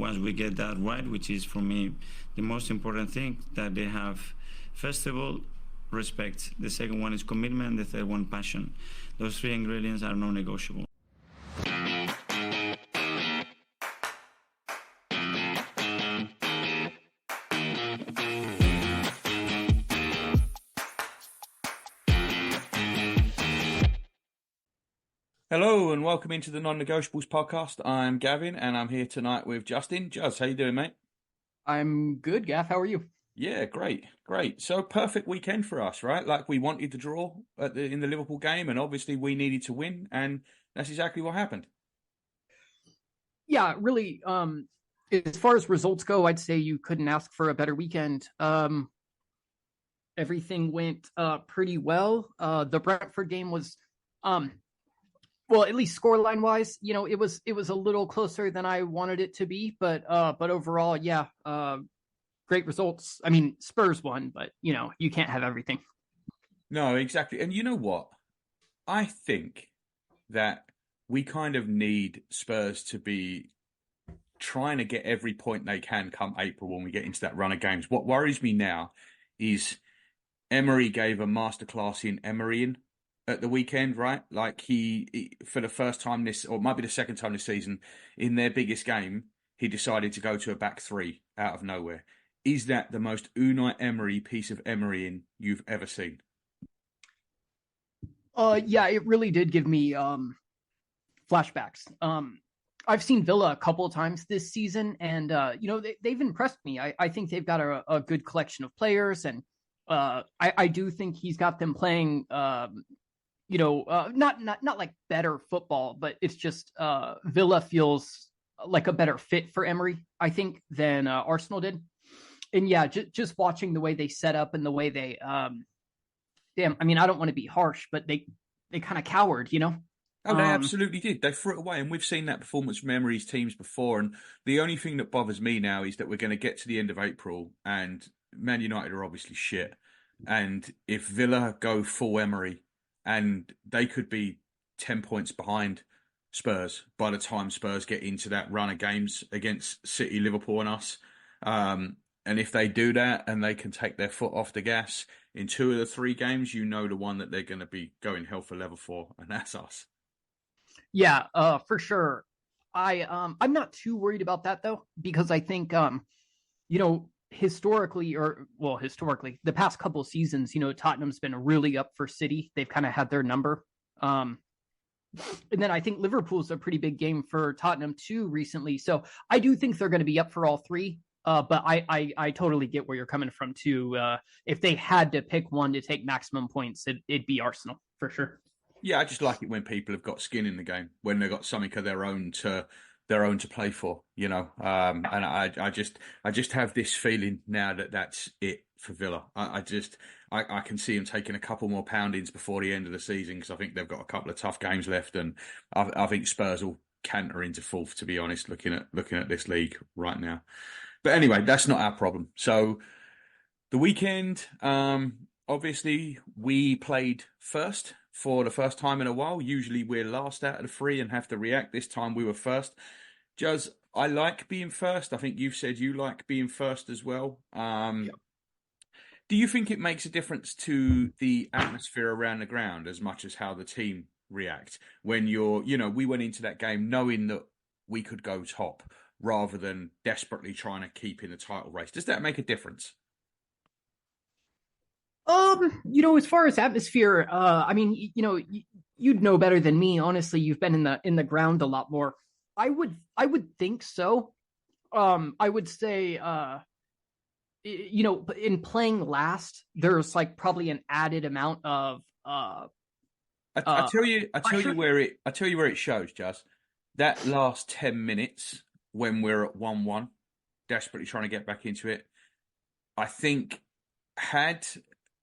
once we get that right, which is for me the most important thing, that they have, first of all, respect. The second one is commitment. The third one, passion. Those three ingredients are non-negotiable. Hello and welcome into the Non-Negotiables podcast. I'm Gavin and I'm here tonight with Justin. Juz, how you doing, mate? I'm good, Gav. How are you? Yeah, great. So perfect weekend for us, right? Like we wanted to draw in the Liverpool game, and obviously we needed to win, and that's exactly what happened. Yeah, really. As far as results go, I'd say you couldn't ask for a better weekend. Everything went pretty well. The Brentford game was, well, at least scoreline wise, it was a little closer than I wanted it to be, but overall, yeah, great results. I mean, Spurs won, but you can't have everything. No, exactly. And you know what? I think that we kind of need Spurs to be trying to get every point they can come April when we get into that run of games. What worries me now is Emery gave a masterclass in Emerying at the weekend, right? Like he, for the first time this, or it might be the second time this season, in their biggest game, he decided to go to a back three out of nowhere. Is that the most Unai Emery piece of Emerying you've ever seen? Yeah, it really did give me flashbacks. I've seen Villa a couple of times this season, and they've impressed me. I think they've got a good collection of players, and I do think he's got them playing not like better football, but it's just Villa feels like a better fit for Emery, I think, than Arsenal did. And yeah, just watching the way they set up and the way they, I mean, I don't want to be harsh, but they kind of cowered, Oh, they absolutely did. They threw it away, and we've seen that performance from Emery's teams before. And the only thing that bothers me now is that we're going to get to the end of April, and Man United are obviously shit. And if Villa go full Emery, and they could be 10 points behind Spurs by the time Spurs get into that run of games against City, Liverpool and us. And if they do that and they can take their foot off the gas in 2 of the 3 games, the one that they're going to be going hell for leather for, and that's us. Yeah, for sure. I'm not too worried about that though, because I think historically, the past couple of seasons, Tottenham's been really up for City. They've kind of had their number. And then I think Liverpool's a pretty big game for Tottenham too recently. So I do think they're going to be up for all 3. But I totally get where you're coming from too. If they had to pick one to take maximum points, it'd be Arsenal for sure. Yeah, I just like it when people have got skin in the game, when they've got something of their own to play for, And I just have this feeling now that that's it for Villa. I can see them taking a couple more poundings before the end of the season, because I think they've got a couple of tough games left, and I think Spurs will canter into fourth, to be honest, looking at this league right now. But anyway, that's not our problem. So the weekend, obviously we played first for the first time in a while. Usually we're last out of the 3 and have to react. This time we were first. Juz, I like being first. I think you've said you like being first as well. Yep. Do you think it makes a difference to the atmosphere around the ground as much as how the team react when we went into that game knowing that we could go top rather than desperately trying to keep in the title race? Does that make a difference? As far as atmosphere, I mean, you'd know better than me. Honestly, you've been in the ground a lot more. I would think so. I would say, in playing last, there's like probably an added amount of. I tell you where it shows, Juz. That last 10 minutes when we're at 1-1, desperately trying to get back into it. I think had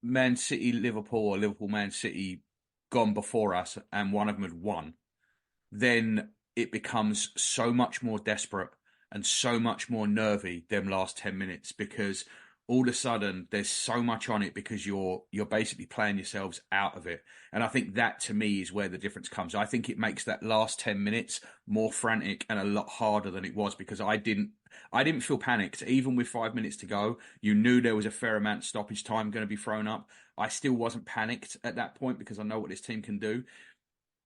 Man City, Liverpool, or Liverpool, Man City gone before us and one of them had won, then it becomes so much more desperate and so much more nervy them last 10 minutes, because all of a sudden there's so much on it because you're basically playing yourselves out of it. And I think that to me is where the difference comes. I think it makes that last 10 minutes more frantic and a lot harder than it was, because I didn't feel panicked. Even with 5 minutes to go, you knew there was a fair amount of stoppage time going to be thrown up. I still wasn't panicked at that point because I know what this team can do.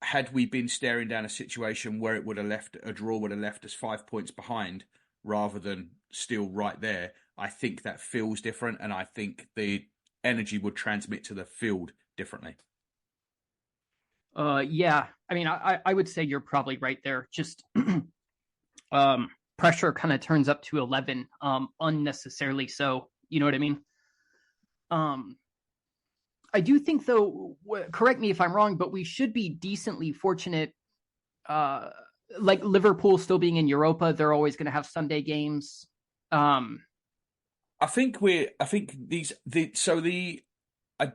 Had we been staring down a situation where it would have left a draw, would have left us 5 points behind rather than still right there, I think that feels different, and I think the energy would transmit to the field differently. Yeah, I mean, I would say you're probably right there. Just pressure kind of turns up to 11 unnecessarily, so you know what I mean. I do think, though, correct me if I'm wrong, but we should be decently fortunate. Like Liverpool still being in Europa, they're always going to have Sunday games. I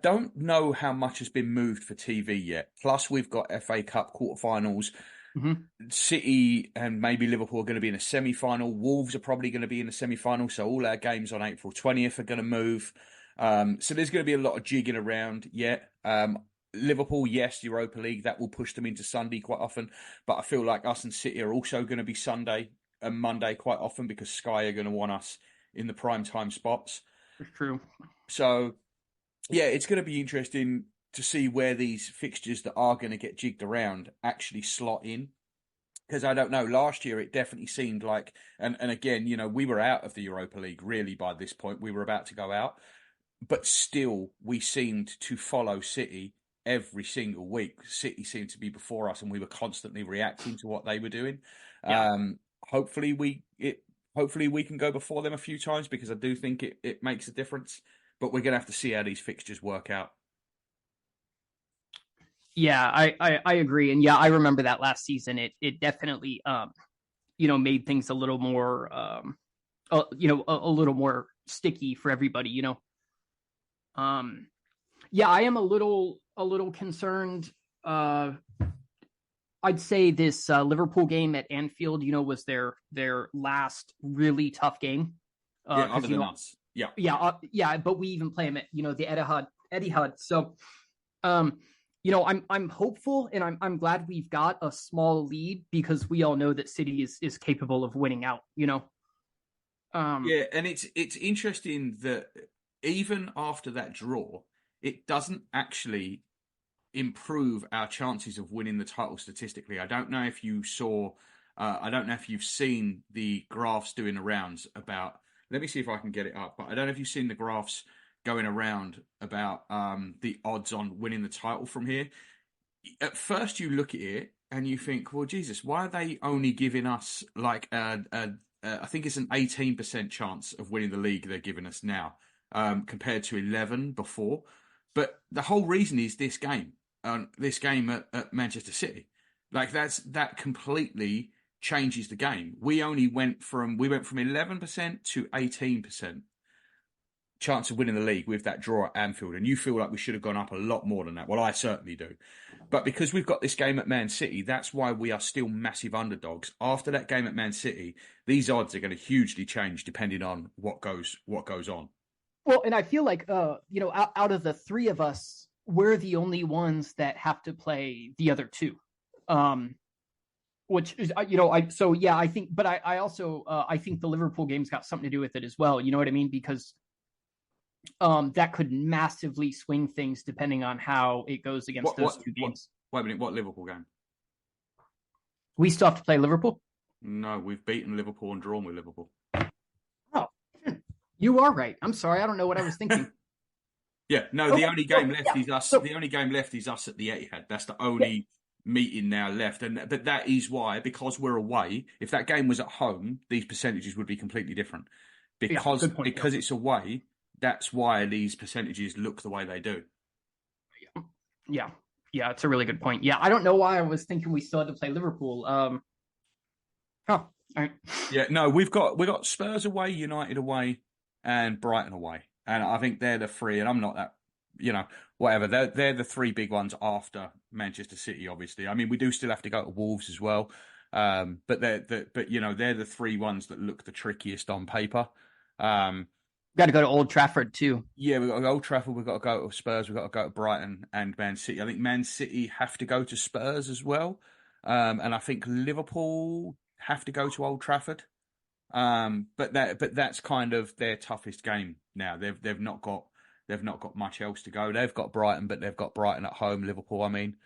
don't know how much has been moved for TV yet. Plus, we've got FA Cup quarterfinals. Mm-hmm. City and maybe Liverpool are going to be in a semi-final. Wolves are probably going to be in a semi-final. So all our games on April 20th are going to move. So there's going to be a lot of jigging around yet. Liverpool, yes, Europa League, that will push them into Sunday quite often. But I feel like us and City are also going to be Sunday and Monday quite often because Sky are going to want us in the prime time spots. True. So, yeah, it's going to be interesting to see where these fixtures that are going to get jigged around actually slot in. Because I don't know, last year it definitely seemed like, and again, you know, we were out of the Europa League really by this point. We were about to go out. But still, we seemed to follow City every single week. City seemed to be before us, and we were constantly reacting to what they were doing. Yeah. Hopefully we can go before them a few times, because I do think it makes a difference. But we're going to have to see how these fixtures work out. Yeah, I agree, and yeah, I remember that last season. It definitely made things a little more a little more sticky for everybody. Yeah, I am a little concerned. I'd say this Liverpool game at Anfield, was their last really tough game. Other than us. Yeah, but we even play them at the Etihad. So, I'm hopeful, and I'm glad we've got a small lead, because we all know that City is capable of winning out. Yeah, and it's interesting that even after that draw, it doesn't actually improve our chances of winning the title statistically. I don't know if you saw, I don't know if you've seen the graphs doing the rounds about, let me see if I can get it up, but I don't know if you've seen the graphs going around about the odds on winning the title from here. At first you look at it and you think, well, Jesus, why are they only giving us like I think it's an 18% chance of winning the league they're giving us now, compared to 11 before. But the whole reason is this game at Manchester City. Like that completely changes the game. We went from 11% to 18% chance of winning the league with that draw at Anfield, and you feel like we should have gone up a lot more than that. Well, I certainly do. But because we've got this game at Man City, that's why we are still massive underdogs. After that game at Man City, these odds are going to hugely change depending on what goes on. Well, and I feel like out of the three of us, we're the only ones that have to play the other two. Which is, I think, but I also I think the Liverpool game's got something to do with it as well. You know what I mean? Because that could massively swing things depending on how it goes against those two games. Wait a minute, what Liverpool game? We still have to play Liverpool? No, we've beaten Liverpool and drawn with Liverpool. Oh, you are right. I'm sorry, I don't know what I was thinking. Yeah, no, the only game left is us. The only game left is us at the Etihad. That's the only meeting now left, but that is why, because we're away. If that game was at home, these percentages would be completely different. Because it's away, that's why these percentages look the way they do. Yeah, it's a really good point. Yeah, I don't know why I was thinking we still had to play Liverpool. All right. Yeah, no, we've got Spurs away, United away, and Brighton away. And I think they're the three, and I'm not that, whatever. They're the three big ones after Manchester City, obviously. I mean, we do still have to go to Wolves as well. But they're the three ones that look the trickiest on paper. Got to go to Old Trafford too. Yeah, we've got to go to Old Trafford, we've got to go to Spurs, we've got to go to Brighton and Man City. I think Man City have to go to Spurs as well. And I think Liverpool have to go to Old Trafford. But that's kind of their toughest game now. They've not got much else to go. They've got Brighton, but they've got Brighton at home. Liverpool, I mean,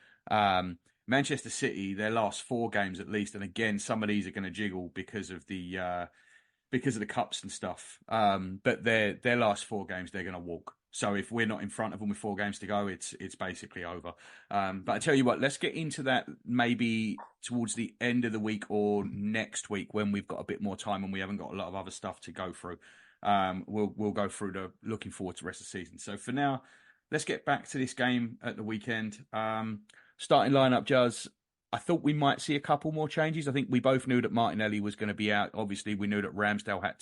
Manchester City, their last 4 games at least, and again, some of these are going to jiggle because of the cups and stuff. But their last 4 games, they're going to walk. So if we're not in front of them with 4 games to go, it's basically over. But I tell you what, let's get into that maybe towards the end of the week or next week when we've got a bit more time and we haven't got a lot of other stuff to go through. We'll go through the looking forward to the rest of the season. So for now, let's get back to this game at the weekend. Starting lineup, Juz. I thought we might see a couple more changes. I think we both knew that Martinelli was going to be out. Obviously, we knew that Ramsdale had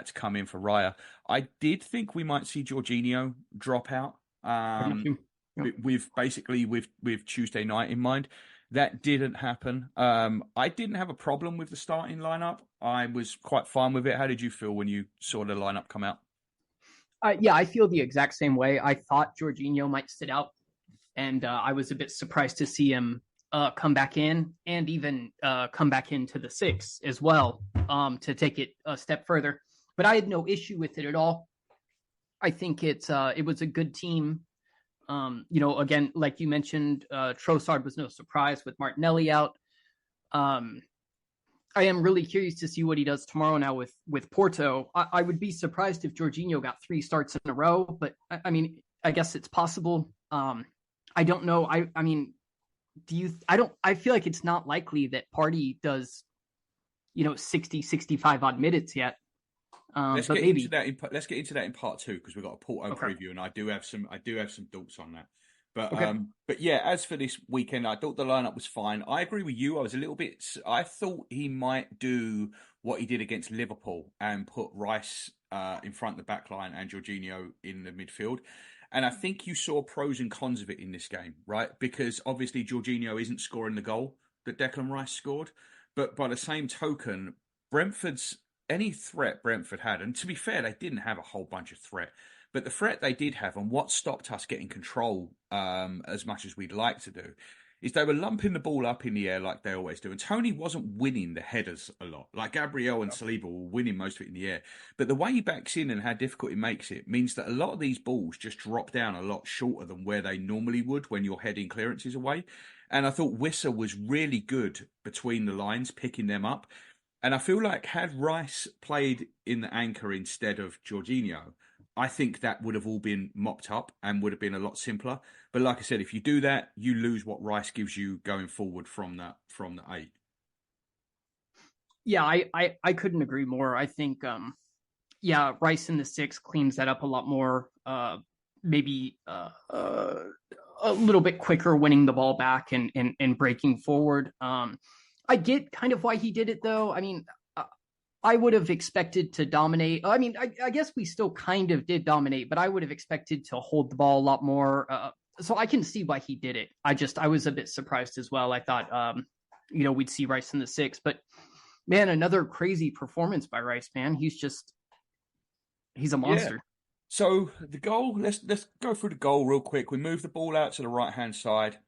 to come in for Raya. I did think we might see Jorginho drop out. With Tuesday night in mind. That didn't happen. I didn't have a problem with the starting lineup. I was quite fine with it. How did you feel when you saw the lineup come out? Yeah, I feel the exact same way. I thought Jorginho might sit out, and I was a bit surprised to see him come back in and even come back into the 6 as well to take it a step further. But I had no issue with it at all. I think it was a good team. Again, like you mentioned, Trossard was no surprise with Martinelli out. I am really curious to see what he does tomorrow now with Porto. I would be surprised if Jorginho got 3 starts in a row, but I mean, I guess it's possible. I don't know. I mean, I feel like it's not likely that Partey does, 60, 65 odd minutes yet. Let's but get maybe let's get into that in part 2 because we've got a Porto preview and I do have some thoughts on that. But okay. But yeah, as for this weekend, I thought the lineup was fine. I agree with you. I thought he might do what he did against Liverpool and put Rice in front of the back line and Jorginho in the midfield. And I think you saw pros and cons of it in this game, right? Because obviously Jorginho isn't scoring the goal that Declan Rice scored. But by the same token, any threat Brentford had, and to be fair, they didn't have a whole bunch of threat, but the threat they did have and what stopped us getting control as much as we'd like to do is they were lumping the ball up in the air like they always do. And Tony wasn't winning the headers a lot. Like Gabriel and Saliba were winning most of it in the air. But the way he backs in and how difficult he makes it means that a lot of these balls just drop down a lot shorter than where they normally would when you're heading clearances away. And I thought Wissa was really good between the lines, picking them up. And I feel like had Rice played in the anchor instead of Jorginho, I think that would have all been mopped up and would have been a lot simpler. But like I said, if you do that, you lose what Rice gives you going forward from the 8. Yeah, I couldn't agree more. I think Rice in the 6 cleans that up a lot more. Maybe a little bit quicker winning the ball back and breaking forward. I get kind of why he did it though. I mean, I would have expected to dominate. I mean, I guess we still kind of did dominate, but I would have expected to hold the ball a lot more. So I can see why he did it. I was a bit surprised as well. I thought, we'd see Rice in the 6, but man, another crazy performance by Rice, man. He's a monster. Yeah. So the goal, let's go through the goal real quick. We move the ball out to the right-hand side.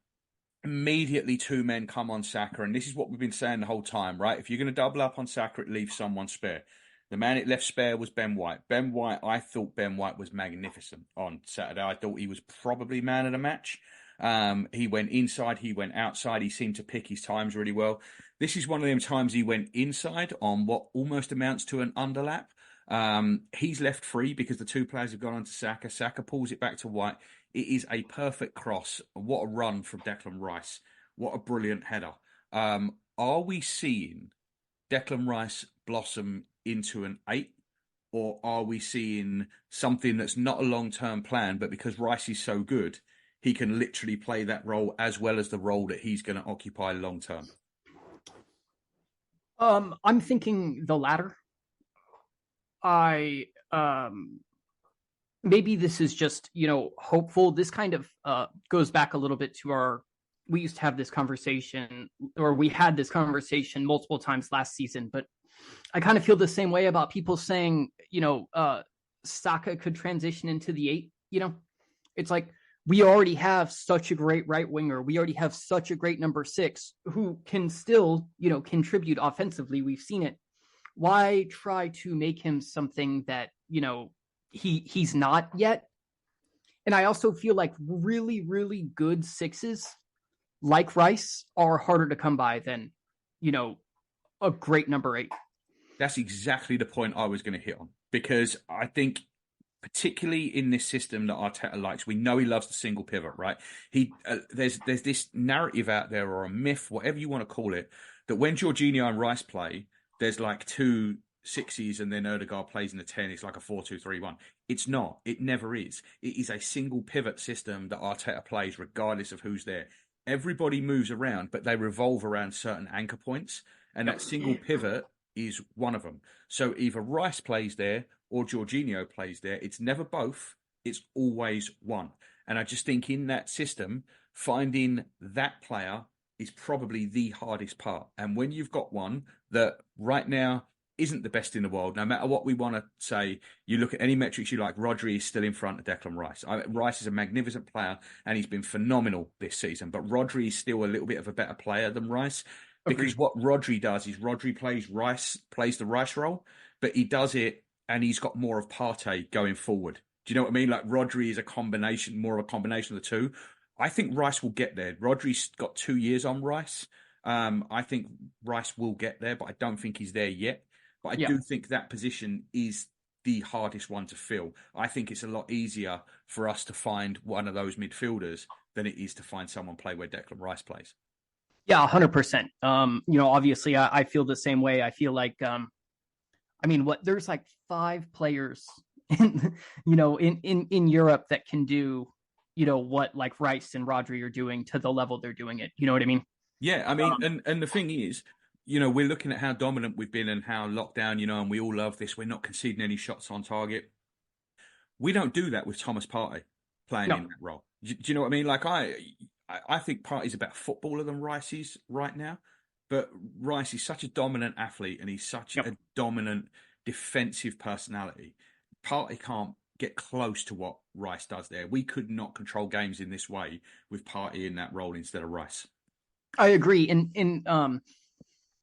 Immediately 2 men come on Saka, and this is what we've been saying the whole time, right? If you're going to double up on Saka, it leaves someone spare. The man it left spare was Ben White. I thought Ben White was magnificent on Saturday. I thought he was probably man of the match. He went inside, he went outside. He seemed to pick his times really well. This is one of them times he went inside on what almost amounts to an underlap. He's left free because the 2 players have gone on to Saka. Saka pulls it back to White. It is a perfect cross. What a run from Declan Rice. What a brilliant header. Are we seeing Declan Rice blossom into an 8? Or are we seeing something that's not a long-term plan, but because Rice is so good, he can literally play that role as well as the role that he's going to occupy long-term? I'm thinking the latter. Maybe this is just, hopeful. This kind of goes back a little bit to we used to have this conversation, or we had this conversation multiple times last season, but I kind of feel the same way about people saying, Saka could transition into the 8, it's like we already have such a great right winger. We already have such a great number 6 who can still, contribute offensively. We've seen it. Why try to make him something that, he's not yet? And I also feel like really, really good 6s like Rice are harder to come by than, a great number 8. That's exactly the point I was going to hit on, because I think particularly in this system that Arteta likes, we know he loves the single pivot, right? There's this narrative out there, or a myth, whatever you want to call it, that when Jorginho and Rice play, there's like 2 6s and then Odegaard plays in the 10. It's like a 4-2-3-1. It's not. It never is. It is a single pivot system that Arteta plays regardless of who's there. Everybody moves around, but they revolve around certain anchor points, and that single pivot is one of them. So either Rice plays there or Jorginho plays there. It's never both. It's always one. And I just think in that system, finding that player is probably the hardest part. And when you've got one that right now isn't the best in the world, no matter what we want to say, you look at any metrics you like, Rodri is still in front of Declan Rice. Rice is a magnificent player and he's been phenomenal this season, but Rodri is still a little bit of a better player than Rice. Because what Rodri does is Rodri plays the Rice role, but he does it and he's got more of Partey going forward. Do you know what I mean? Like Rodri is more of a combination of the two. I think Rice will get there. Rodri's got 2 years on Rice. I think Rice will get there, but I don't think he's there yet. But I do think that position is the hardest one to fill. I think it's a lot easier for us to find one of those midfielders than it is to find someone play where Declan Rice plays. Yeah, 100%. Obviously I feel the same way. I feel like, there's like 5 players in Europe that can do, what like Rice and Rodri are doing to the level they're doing it. You know what I mean? Yeah, I mean, and the thing is, we're looking at how dominant we've been and how locked down, and we all love this. We're not conceding any shots on target. We don't do that with Thomas Partey playing in that role. Do you know what I mean? Like I think Partey's a better footballer than Rice is right now, but Rice is such a dominant athlete and he's such a dominant defensive personality. Partey can't get close to what Rice does there. We could not control games in this way with Partey in that role instead of Rice. I agree. And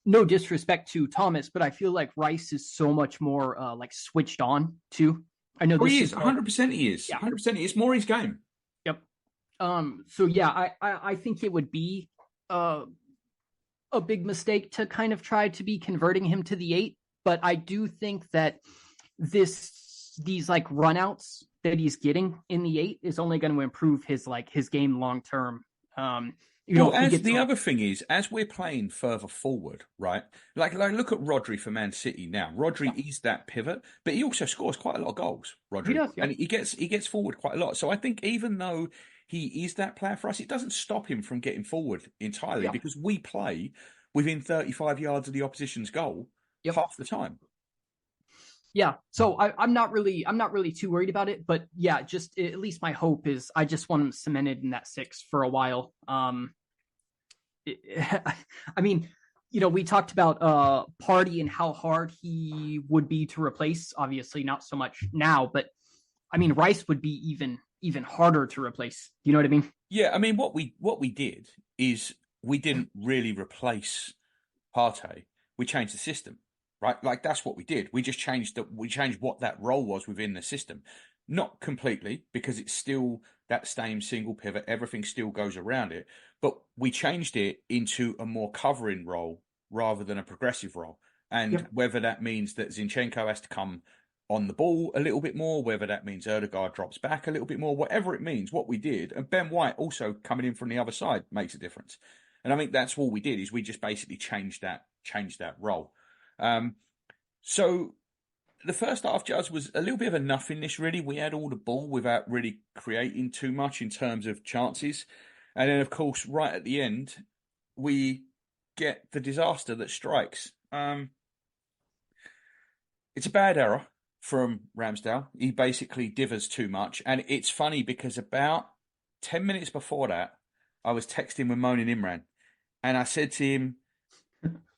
no disrespect to Thomas, but I feel like Rice is so much more like switched on too. I know he is 100%. He is 100%. It's more his game. Yep. So yeah, I think it would be a big mistake to kind of try to be converting him to the 8, but I do think that these like runouts that he's getting in the 8 is only going to improve his game long term. Other thing is, as we're playing further forward, right? Like look at Rodri for Man City now. Rodri is that pivot, but he also scores quite a lot of goals. Rodri, he does, and he gets forward quite a lot. So I think even though he is that player for us, it doesn't stop him from getting forward entirely because we play within 35 yards of the opposition's goal half the time. Yeah, so I'm not really too worried about it, but yeah, just at least my hope is I just want him cemented in that 6 for a while. We talked about Partey and how hard he would be to replace. Obviously, not so much now, but I mean, Rice would be even harder to replace. You know what I mean? Yeah, I mean, what we did is we didn't really replace Partey. We changed the system. Right, like that's what we did. We just changed what that role was within the system, not completely because it's still that same single pivot. Everything still goes around it, but we changed it into a more covering role rather than a progressive role. And whether that means that Zinchenko has to come on the ball a little bit more, whether that means Odegaard drops back a little bit more, whatever it means, what we did, and Ben White also coming in from the other side makes a difference. And I think that's all we did is we just basically changed that role. So the first half, Judge, was a little bit of a nothingness, really. We had all the ball without really creating too much in terms of chances. And then, of course, right at the end, we get the disaster that strikes. It's a bad error from Ramsdale. He basically divers too much. And it's funny because about 10 minutes before that, I was texting with Moaning Imran. And I said to him,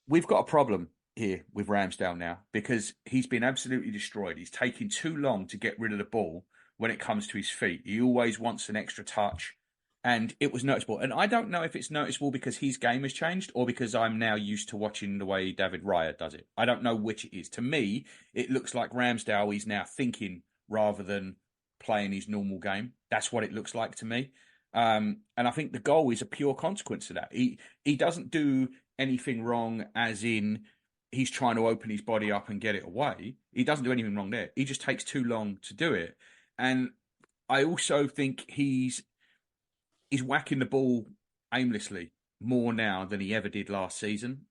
we've got a problem. here with Ramsdale now because he's been absolutely destroyed. He's taking too long to get rid of the ball when it comes to his feet. He always wants an extra touch. And it was noticeable. And I don't know if it's noticeable because his game has changed or because I'm now used to watching the way David Raya does it. I don't know which it is. To me, it looks like Ramsdale is now thinking rather than playing his normal game. That's what it looks like to me. And I think the goal is a pure consequence of that. He doesn't do anything wrong as in he's trying to open his body up and get it away. He doesn't do anything wrong there. He just takes too long to do it. And I also think he's whacking the ball aimlessly more now than he ever did last season.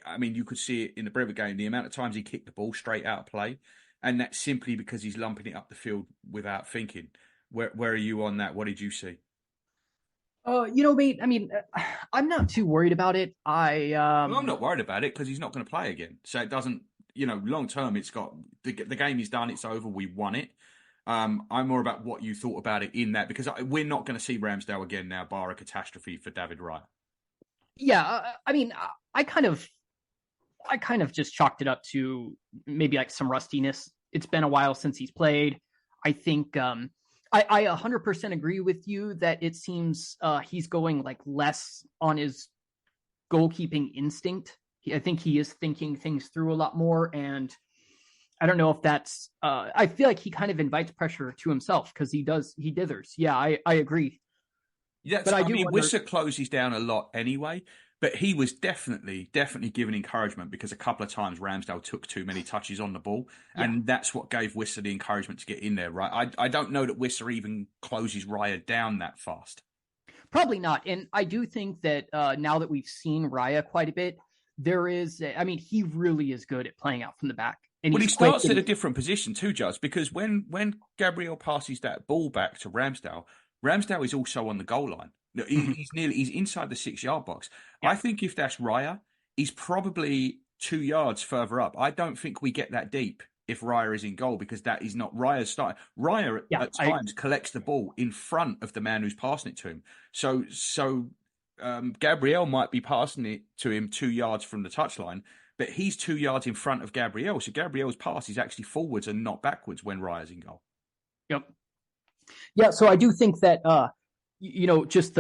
I mean, you could see it in the Brentford game, the amount of times he kicked the ball straight out of play. And that's simply because he's lumping it up the field without thinking. Where are you on that? What did you see? Mate, I mean, I'm not too worried about it. Well, I'm not worried about it because he's not going to play again. So it doesn't, long term, it's got the game is done. It's over. We won it. I'm more about what you thought about it in that because we're not going to see Ramsdale again now, bar a catastrophe for David Raya. Yeah, I mean, I kind of just chalked it up to maybe like some rustiness. It's been a while since he's played. I think I 100% agree with you that it seems he's going like less on his goalkeeping instinct. I think he is thinking things through a lot more, and I don't know if that's I feel like he kind of invites pressure to himself because he dithers. Yeah, I agree. Yeah, but I mean, Wissa closes down a lot anyway, but he was definitely given encouragement because a couple of times Ramsdale took too many touches on the ball, and that's what gave Wissa the encouragement to get in there, right? I don't know that Wissa even closes Raya down that fast. Probably not, and I do think that now that we've seen Raya quite a bit, he really is good at playing out from the back. And he starts at a different position too, Judge, because when Gabriel passes that ball back to Ramsdale, Ramsdale is also on the goal line. He's inside the 6-yard box. Yeah. I think if that's Raya, he's probably 2 yards further up. I don't think we get that deep if Raya is in goal because that is not Raya's style. Raya at times collects the ball in front of the man who's passing it to him. So Gabriel might be passing it to him 2 yards from the touchline, but he's 2 yards in front of Gabriel. So Gabriel's pass is actually forwards and not backwards when Raya's in goal. Yep. Yeah, so I do think that just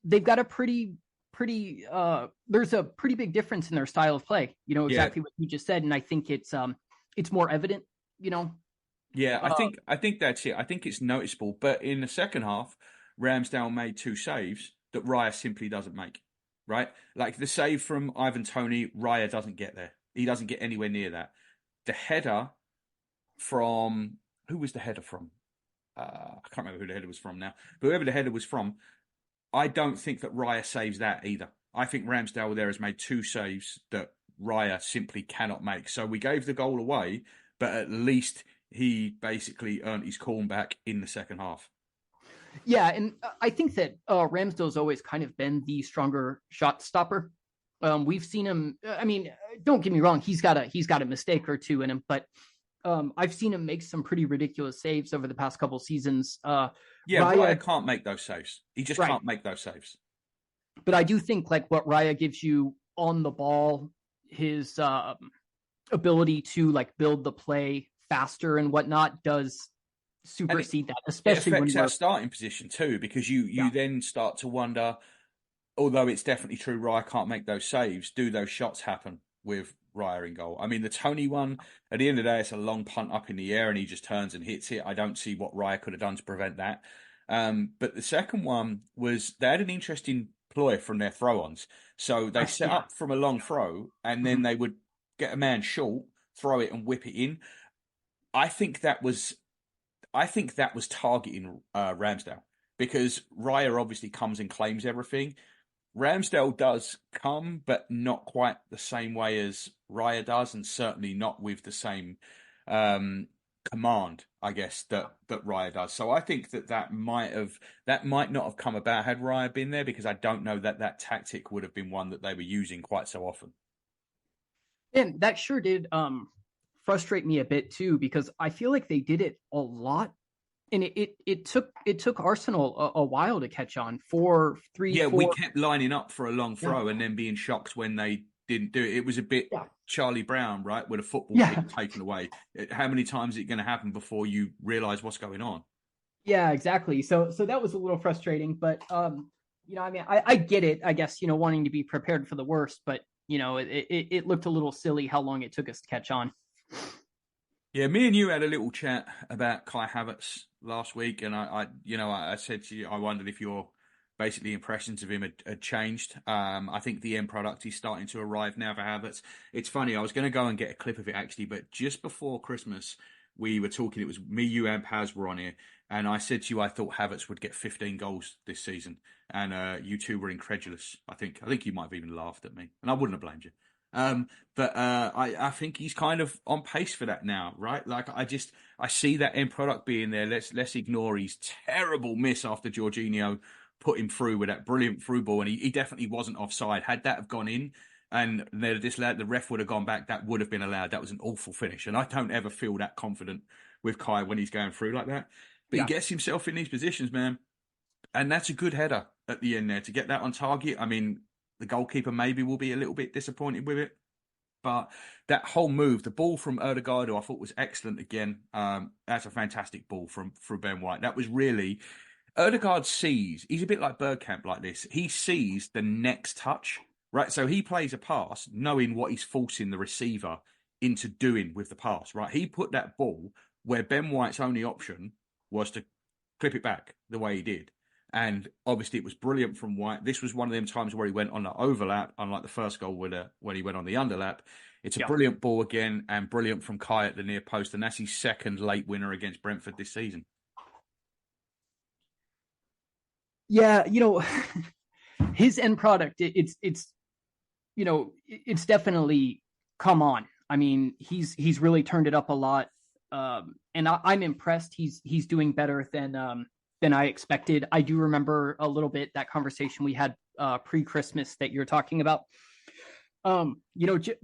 they've got a pretty there's a pretty big difference in their style of play. Exactly what you just said, and I think it's more evident. Yeah, I think that's it. I think it's noticeable. But in the second half, Ramsdale made 2 saves that Raya simply doesn't make. Right? Like the save from Ivan Toney, Raya doesn't get there. He doesn't get anywhere near that. The header from... Who was the header from? I can't remember who the header was from now. But whoever the header was from, I don't think that Raya saves that either. I think Ramsdale there has made 2 saves that Raya simply cannot make. So we gave the goal away, but at least he basically earned his corn back in the second half. Yeah, and I think that Ramsdale's always kind of been the stronger shot stopper. We've seen him. I mean, don't get me wrong; he's got a mistake or two in him, but I've seen him make some pretty ridiculous saves over the past couple seasons. Raya can't make those saves. He just can't make those saves. But I do think like what Raya gives you on the ball, his ability to like build the play faster and whatnot does supersede that, especially it affects when our starting position too, because you then start to wonder, although it's definitely true Raya can't make those saves, do those shots happen with Raya in goal? I mean, the Toney one, at the end of the day, it's a long punt up in the air and he just turns and hits it. I don't see what Raya could have done to prevent that. But the second one was, they had an interesting ploy from their throw-ons. So they set up from a long throw and then they would get a man short, throw it and whip it in. I think that was targeting Ramsdale, because Raya obviously comes and claims everything. Ramsdale does come, but not quite the same way as Raya does, and certainly not with the same command, I guess, that Raya does. So I think that might not have come about had Raya been there, because I don't know that tactic would have been one that they were using quite so often. And that sure did frustrate me a bit too, because I feel like they did it a lot, and it took Arsenal a while to catch on. 4-3. Yeah, 4. We kept lining up for a long throw and then being shocked when they didn't do it. It was a bit Charlie Brown, right, with a football being taken away. How many times is it going to happen before you realise what's going on? Yeah, exactly. So that was a little frustrating, but I mean, I get it, I guess, wanting to be prepared for the worst, but it looked a little silly how long it took us to catch on. Yeah, me and you had a little chat about Kai Havertz last week, and I said to you, I wondered if your basically impressions of him had changed. I think the end product is starting to arrive now for Havertz. It's funny, I was going to go and get a clip of it actually, but just before Christmas, we were talking, it was me, you, and Paz were on here, and I said to you I thought Havertz would get 15 goals this season, and you two were incredulous. I think you might have even laughed at me, and I wouldn't have blamed you. But I think he's kind of on pace for that now, right? Like I see that end product being there. Let's ignore his terrible miss after Jorginho put him through with that brilliant through ball, and he definitely wasn't offside. Had that have gone in, and the ref would have gone back, that would have been allowed. That was an awful finish, and I don't ever feel that confident with Kai when he's going through like that. But he gets himself in these positions, man, and that's a good header at the end there to get that on target. I mean, the goalkeeper maybe will be a little bit disappointed with it. But that whole move, the ball from Odegaard, I thought was excellent again. That's a fantastic ball from Ben White. That was really... Odegaard sees, he's a bit like Bergkamp like this. He sees the next touch, right? So he plays a pass knowing what he's forcing the receiver into doing with the pass, right? He put that ball where Ben White's only option was to clip it back the way he did. And obviously it was brilliant from White. This was one of them times where he went on the overlap, unlike the first goal when he went on the underlap. It's a brilliant ball again, and brilliant from Kai at the near post. And that's his second late winner against Brentford this season. Yeah, his end product, it's definitely come on. I mean, he's really turned it up a lot. And I'm impressed. He's doing better than I expected. I do remember a little bit that conversation we had pre-Christmas that you're talking about.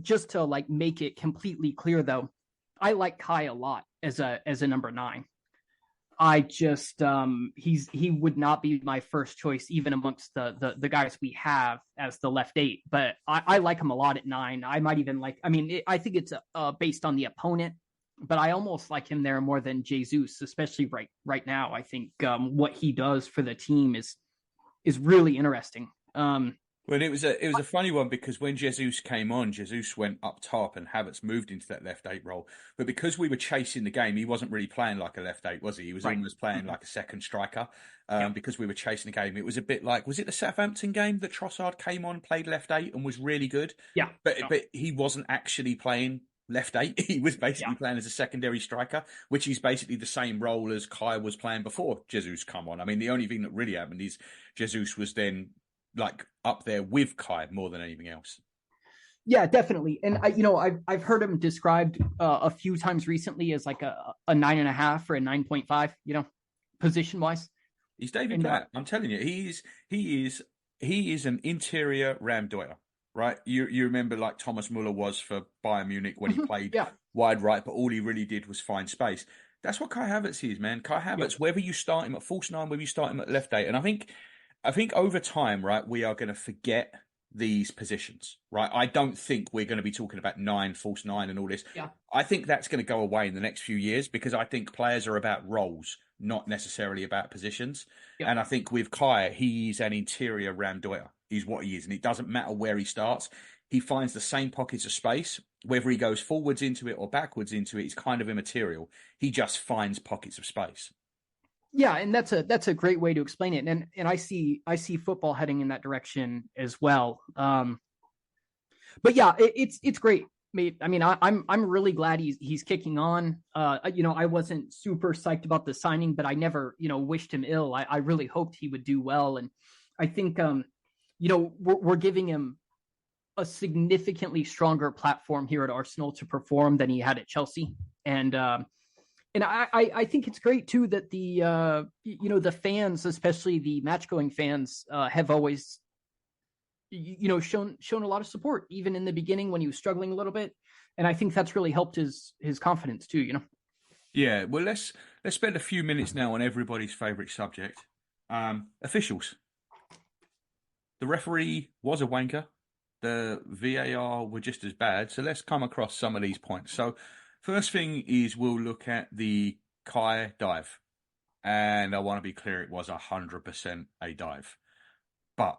Just to like make it completely clear though, I like Kai a lot as a number 9. I just he would not be my first choice even amongst the guys we have as the left 8, but I like him a lot at 9. I might even like, I mean, I think it's based on the opponent, but I almost like him there more than Jesus, especially right now. I think what he does for the team is really interesting. Well, it was a funny one because when Jesus came on, Jesus went up top and Havertz moved into that left 8 role. But because we were chasing the game, he wasn't really playing like a left 8, was he? He was almost playing like a second striker because we were chasing the game. It was a bit like, was it the Southampton game that Trossard came on, played left 8 and was really good? Yeah. But he wasn't actually playing left 8. He was basically playing as a secondary striker, which is basically the same role as Kai was playing before Jesus come on. I mean, the only thing that really happened is Jesus was then like up there with Kai more than anything else. Yeah, definitely. And I've heard him described a few times recently as like a 9.5 or a 9.5, position wise. He's David Platt. I'm telling you, he is an interior Ramdoyer, right? You remember like Thomas Muller was for Bayern Munich when he played wide right, but all he really did was find space. That's what Kai Havertz is, man. Kai Havertz, whether you start him at false 9, whether you start him at left 8, and I think over time, right, we are going to forget these positions, right? I don't think we're going to be talking about 9, false 9 and all this. Yeah. I think that's going to go away in the next few years because I think players are about roles, not necessarily about positions. Yeah. And I think with Kai, he's an interior Ramdoyer. He's what he is. And it doesn't matter where he starts. He finds the same pockets of space. Whether he goes forwards into it or backwards into it, it's kind of immaterial. He just finds pockets of space. Yeah, and that's a great way to explain it, and I see football heading in that direction as well. But yeah, it's great, mate. I mean, I'm really glad he's kicking on. I wasn't super psyched about the signing, but I never wished him ill. I really hoped he would do well, and I think we're giving him a significantly stronger platform here at Arsenal to perform than he had at Chelsea, and I think it's great too that the fans, especially the match-going fans, have always shown a lot of support, even in the beginning when he was struggling a little bit, and I think that's really helped his confidence too. Yeah, well, let's spend a few minutes now on everybody's favourite subject, officials. The referee was a wanker. the VAR were just as bad. So let's come across some of these points. So first thing is we'll look at the Kai dive. And I want to be clear, it was 100% a dive. But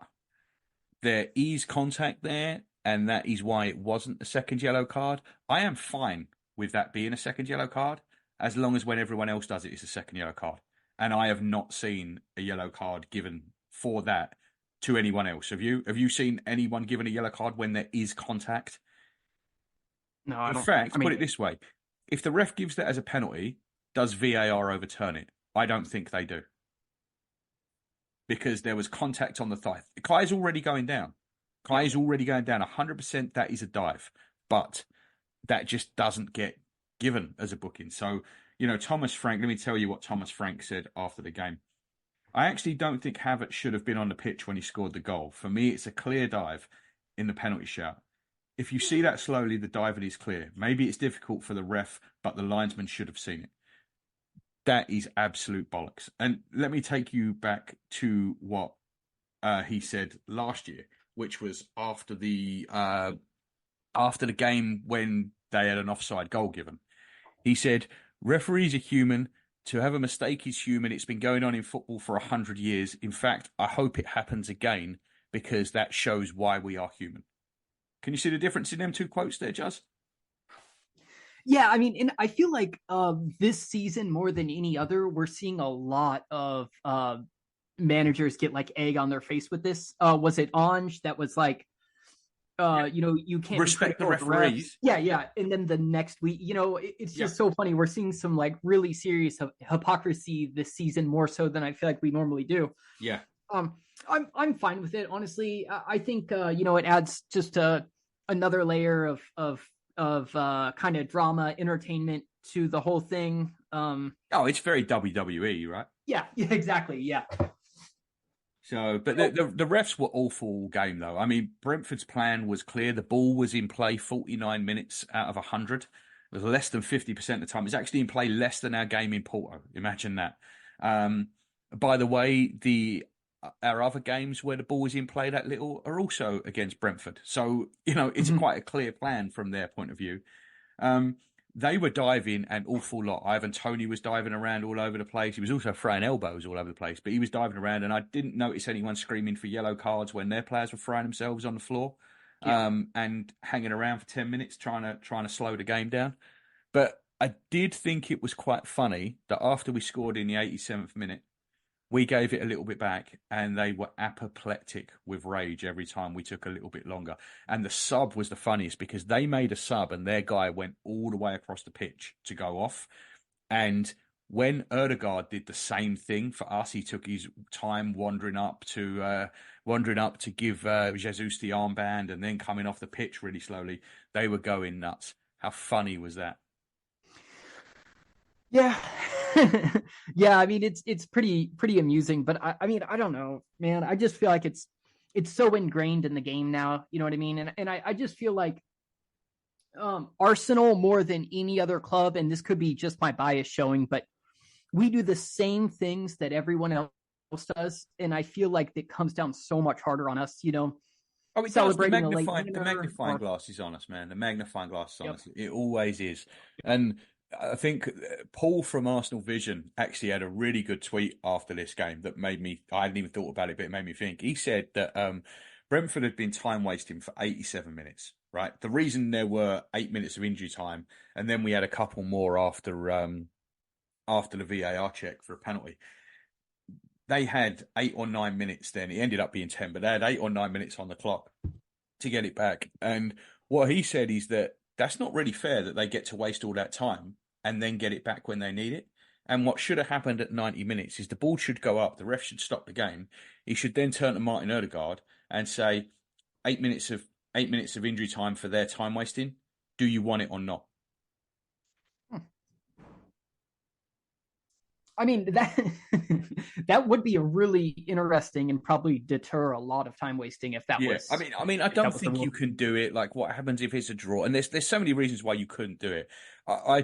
there is contact there, and that is why it wasn't a second yellow card. I am fine with that being a second yellow card, as long as when everyone else does it, it's a second yellow card. And I have not seen a yellow card given for that to anyone else. Have you? Have you seen anyone given a yellow card when there is contact? No, I In don't. fact, I mean, put it this way: if the ref gives that as a penalty, does VAR overturn it? I don't think they do, because there was contact on the thigh. Kai's already going down. Kai is already going down. 100% that is a dive, but that just doesn't get given as a booking. So, Thomas Frank, let me tell you what Thomas Frank said after the game. I actually don't think Havertz should have been on the pitch when he scored the goal. For me, it's a clear dive in the penalty shout. If you see that slowly, the diving is clear. Maybe it's difficult for the ref, but the linesman should have seen it. That is absolute bollocks. And let me take you back to what he said last year, which was after the game when they had an offside goal given. He said, "Referees are human. To have a mistake is human. It's been going on in football for 100 years. In fact, I hope it happens again, because that shows why we are human." Can you see the difference in them two quotes there, Juz? yeah, I mean, and I feel like this season more than any other, we're seeing a lot of managers get like egg on their face with this. Was it Ange that was like, you can't respect the referees? Yeah. And then the next week, it's just so funny. We're seeing some like really serious hypocrisy this season, more so than I feel like we normally do. Yeah. I'm fine with it, honestly. I think it adds just another layer of kind of drama, entertainment to the whole thing. It's very WWE, right? Yeah, exactly. Yeah. So, but the refs were awful all game, though. I mean, Brentford's plan was clear. The ball was in play 49 minutes out of 100. It was less than 50% of the time. It's actually in play less than our game in Porto. Imagine that. By the way, our other games where the ball is in play that little are also against Brentford. So, it's quite a clear plan from their point of view. They were diving an awful lot. Ivan Toney was diving around all over the place. He was also throwing elbows all over the place, but he was diving around, and I didn't notice anyone screaming for yellow cards when their players were throwing themselves on the floor and hanging around for 10 minutes trying to slow the game down. But I did think it was quite funny that after we scored in the 87th minute, we gave it a little bit back, and they were apoplectic with rage every time we took a little bit longer. And the sub was the funniest, because they made a sub and their guy went all the way across the pitch to go off. And when Erdegaard did the same thing for us, he took his time wandering up to give Jesus the armband and then coming off the pitch really slowly. They were going nuts. How funny was that? Yeah. Yeah, I mean it's pretty amusing, but I mean, I don't know, man. I just feel like it's so ingrained in the game now, you know what I mean? And I just feel like Arsenal, more than any other club, and this could be just my bias showing, but we do the same things that everyone else does, and I feel like it comes down so much harder on us, Oh, it celebrating does. the The magnifying glass is on us, man. The magnifying glass is on us. It always is. And I think Paul from Arsenal Vision actually had a really good tweet after this game that made me, I hadn't even thought about it, but it made me think. He said that Brentford had been time wasting for 87 minutes, right? The reason there were 8 minutes of injury time, and then we had a couple more after the VAR check for a penalty. They had 8 or 9 minutes then. It ended up being 10, but they had 8 or 9 minutes on the clock to get it back. And what he said is that that's not really fair that they get to waste all that time and then get it back when they need it. And what should have happened at 90 minutes is the ball should go up, the ref should stop the game. He should then turn to Martin Ødegaard and say, 8 minutes of injury time for their time wasting. Do you want it or not? I mean, that would be a really interesting and probably deter a lot of time wasting if that was. I mean, I don't think you can do it. Like, what happens if it's a draw? And there's so many reasons why you couldn't do it. I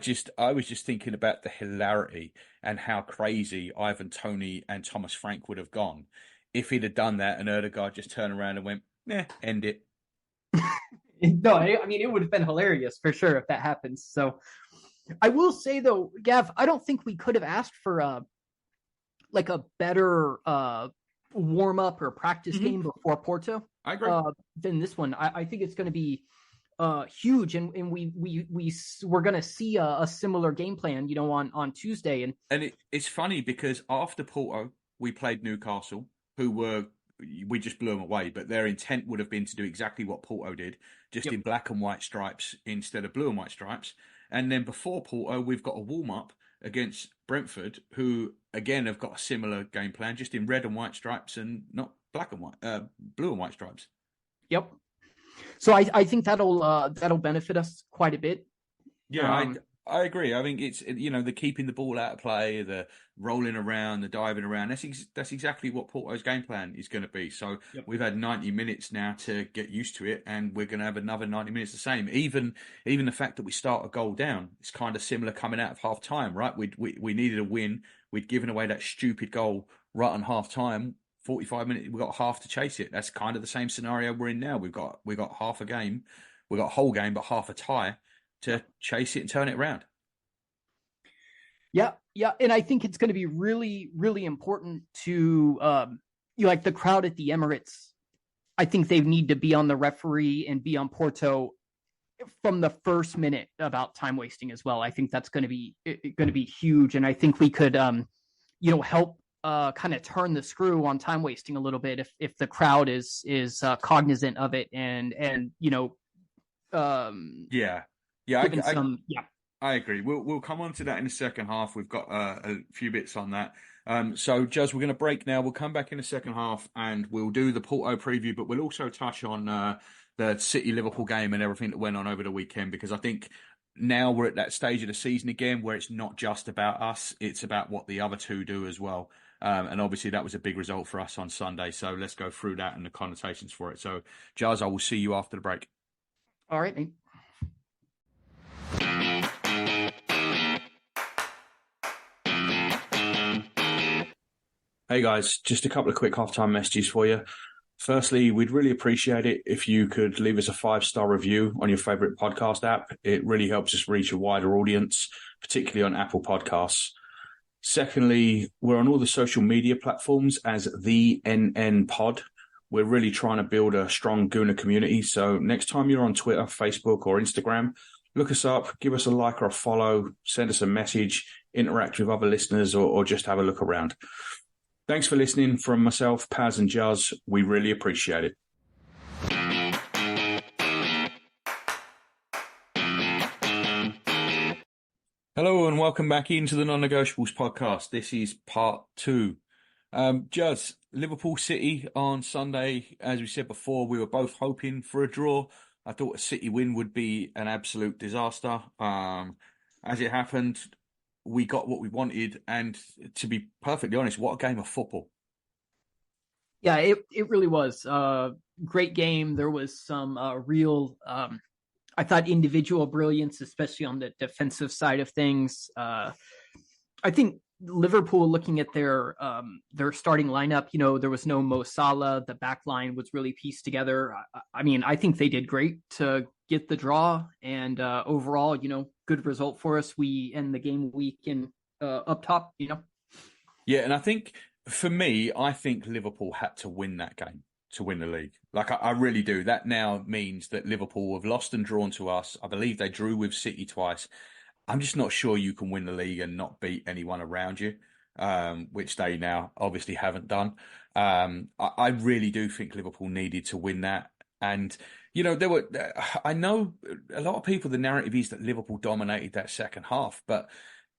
was just thinking about the hilarity and how crazy Ivan Toney and Thomas Frank would have gone if he'd have done that and Ødegaard just turned around and went, end it. No, I mean, it would have been hilarious for sure if that happens. So I will say though, Gav, I don't think we could have asked for like a better warm up or practice game before Porto. I agree. Than this one. I think it's going to be huge, and we're going to see a similar game plan, on Tuesday. And it's funny because after Porto, we played Newcastle, we just blew them away, but their intent would have been to do exactly what Porto did, just in black and white stripes instead of blue and white stripes. And then before Porto, we've got a warm-up against Brentford, who again have got a similar game plan, just in red and white stripes and not black and white, blue and white stripes. Yep. So I think that'll benefit us quite a bit. Yeah, I agree. I think it's the keeping the ball out of play, the rolling around, the diving around. That's exactly what Porto's game plan is going to be. So we've had 90 minutes now to get used to it, and we're going to have another 90 minutes the same. Even the fact that we start a goal down, it's kind of similar coming out of half time, right? We needed a win. We'd given away that stupid goal right on half time. 45 minutes, we've got half to chase it. That's kind of the same scenario we're in now. We've got half a game, we've got a whole game, but half a tie to chase it and turn it around. Yeah, and I think it's going to be really, really important to like the crowd at the Emirates. I think they need to be on the referee and be on Porto from the first minute about time wasting as well. I think that's going to be huge, and I think we could help kind of turn the screw on time wasting a little bit if the crowd is cognizant of it and I agree. We'll come on to that in the second half. We've got a few bits on that. So, Juz, we're going to break now. We'll come back in the second half and we'll do the Porto preview, but we'll also touch on the City-Liverpool game and everything that went on over the weekend, because I think now we're at that stage of the season again where it's not just about us, it's about what the other two do as well. And obviously that was a big result for us on Sunday. So let's go through that and the connotations for it. So, Juz, I will see you after the break. All right, mate. Hey guys, just a couple of quick halftime messages for you. Firstly, we'd really appreciate it if you could leave us a 5-star review on your favorite podcast app. It really helps us reach a wider audience, particularly on Apple Podcasts. Secondly, we're on all the social media platforms as the NN Pod. We're really trying to build a strong Gooner community. So next time you're on Twitter, Facebook, or Instagram, look us up, give us a like or a follow, send us a message, interact with other listeners, or just have a look around. Thanks for listening from myself, Paz and Juz. We really appreciate it. Hello and welcome back into the Non-Negotiables podcast. This is part 2. Juz, Liverpool City on Sunday, as we said before, we were both hoping for a draw. I thought a City win would be an absolute disaster. As it happened, we got what we wanted, and to be perfectly honest, what a game of football. Yeah, it really was a great game. There was some real, I thought, individual brilliance, especially on the defensive side of things. I think Liverpool, looking at their starting lineup, there was no Mo Salah. The back line was really pieced together. I mean, I think they did great to get the draw, and overall, good result for us. We end the game week in up top, Yeah, and I think for me, I think Liverpool had to win that game to win the league. Like, I really do. That now means that Liverpool have lost and drawn to us. I believe they drew with City twice. I'm just not sure you can win the league and not beat anyone around you, which they now obviously haven't done. I really do think Liverpool needed to win that. And, I know a lot of people, the narrative is that Liverpool dominated that second half,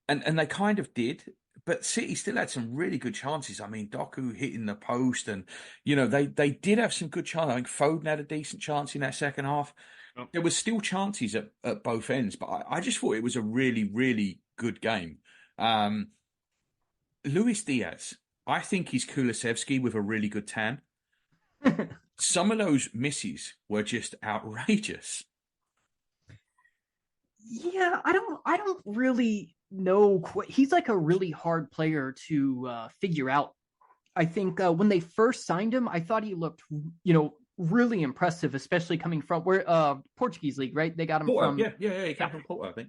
and they kind of did. But City still had some really good chances. I mean, Doku hitting the post, and they did have some good chances. I think Foden had a decent chance in that second half. Oh. There was still chances at both ends, but I just thought it was a really, really good game. Luis Diaz, I think he's Kulusevski with a really good tan. Some of those misses were just outrageous. Yeah, I don't really know. He's like a really hard player to figure out. I think when they first signed him, I thought he looked, really impressive, especially coming from where Portuguese league, right? They got him Porto, from yeah. He came from Porto, I think.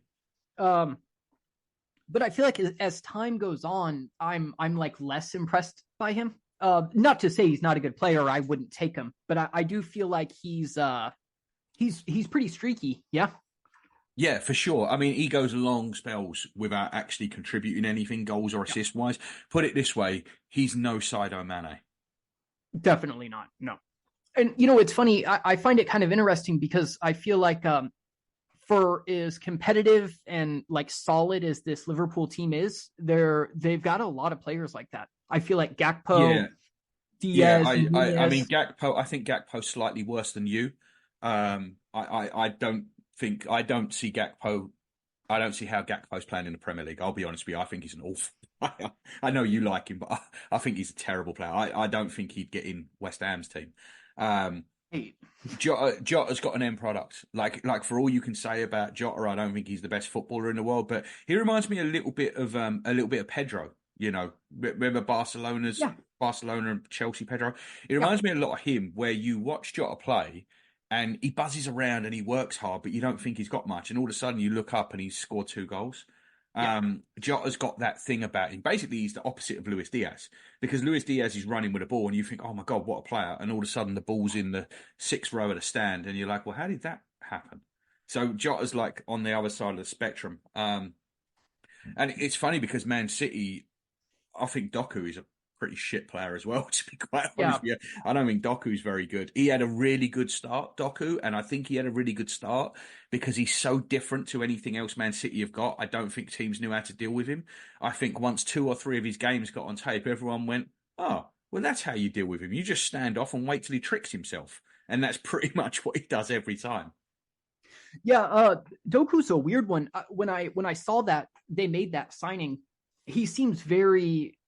But I feel like as time goes on, I'm like less impressed by him. Not to say he's not a good player, I wouldn't take him, but I do feel like he's pretty streaky. Yeah. Yeah, for sure. I mean, he goes long spells without actually contributing anything, goals or assist wise. Put it this way, he's no Sadio Mane. Definitely not. No. And it's funny. I find it kind of interesting because I feel like for as competitive and like solid as this Liverpool team is, they've got a lot of players like that. I feel like Gakpo, Diaz, I mean Gakpo. I think Gakpo's slightly worse than you. I don't see Gakpo. I don't see how Gakpo's playing in the Premier League. I'll be honest with you. I think he's an awful player. I know you like him, but I think he's a terrible player. I don't think he'd get in West Ham's team. Jota's got an end product. Like for all you can say about Jota, I don't think he's the best footballer in the world, but he reminds me a little bit of Pedro. Remember Barcelona and Chelsea Pedro? It reminds me a lot of him, where you watch Jota play and he buzzes around and he works hard, but you don't think he's got much. And all of a sudden you look up and he's scored 2 goals. Jota's got that thing about him. Basically, he's the opposite of Luis Diaz, because Luis Diaz is running with a ball and you think, oh my God, what a player. And all of a sudden the ball's in the 6th row of the stand and you're like, well, how did that happen? So Jota's like on the other side of the spectrum. And it's funny because Man City, I think Doku is a pretty shit player as well, to be quite honest with you. I don't think Doku's very good. He had a really good start, Doku, and I think he had a really good start because he's so different to anything else Man City have got. I don't think teams knew how to deal with him. I think once 2 or 3 of his games got on tape, everyone went, oh, well, that's how you deal with him. You just stand off and wait till he tricks himself. And that's pretty much what he does every time. Yeah, Doku's a weird one. When I saw that they made that signing, he seems very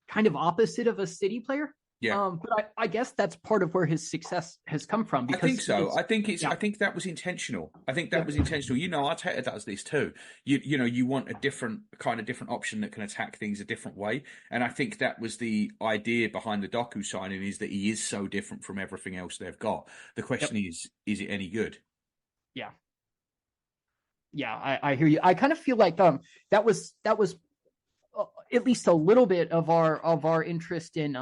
kind of opposite of a City player. Yeah. But I guess that's part of where his success has come from. Because I think so. I think that was intentional. I think that was intentional. Arteta does this too. You want a different option that can attack things a different way. And I think that was the idea behind the Doku signing, is that he is so different from everything else they've got. The question is it any good? Yeah. Yeah, I hear you. I kind of feel like that was at least a little bit of our interest in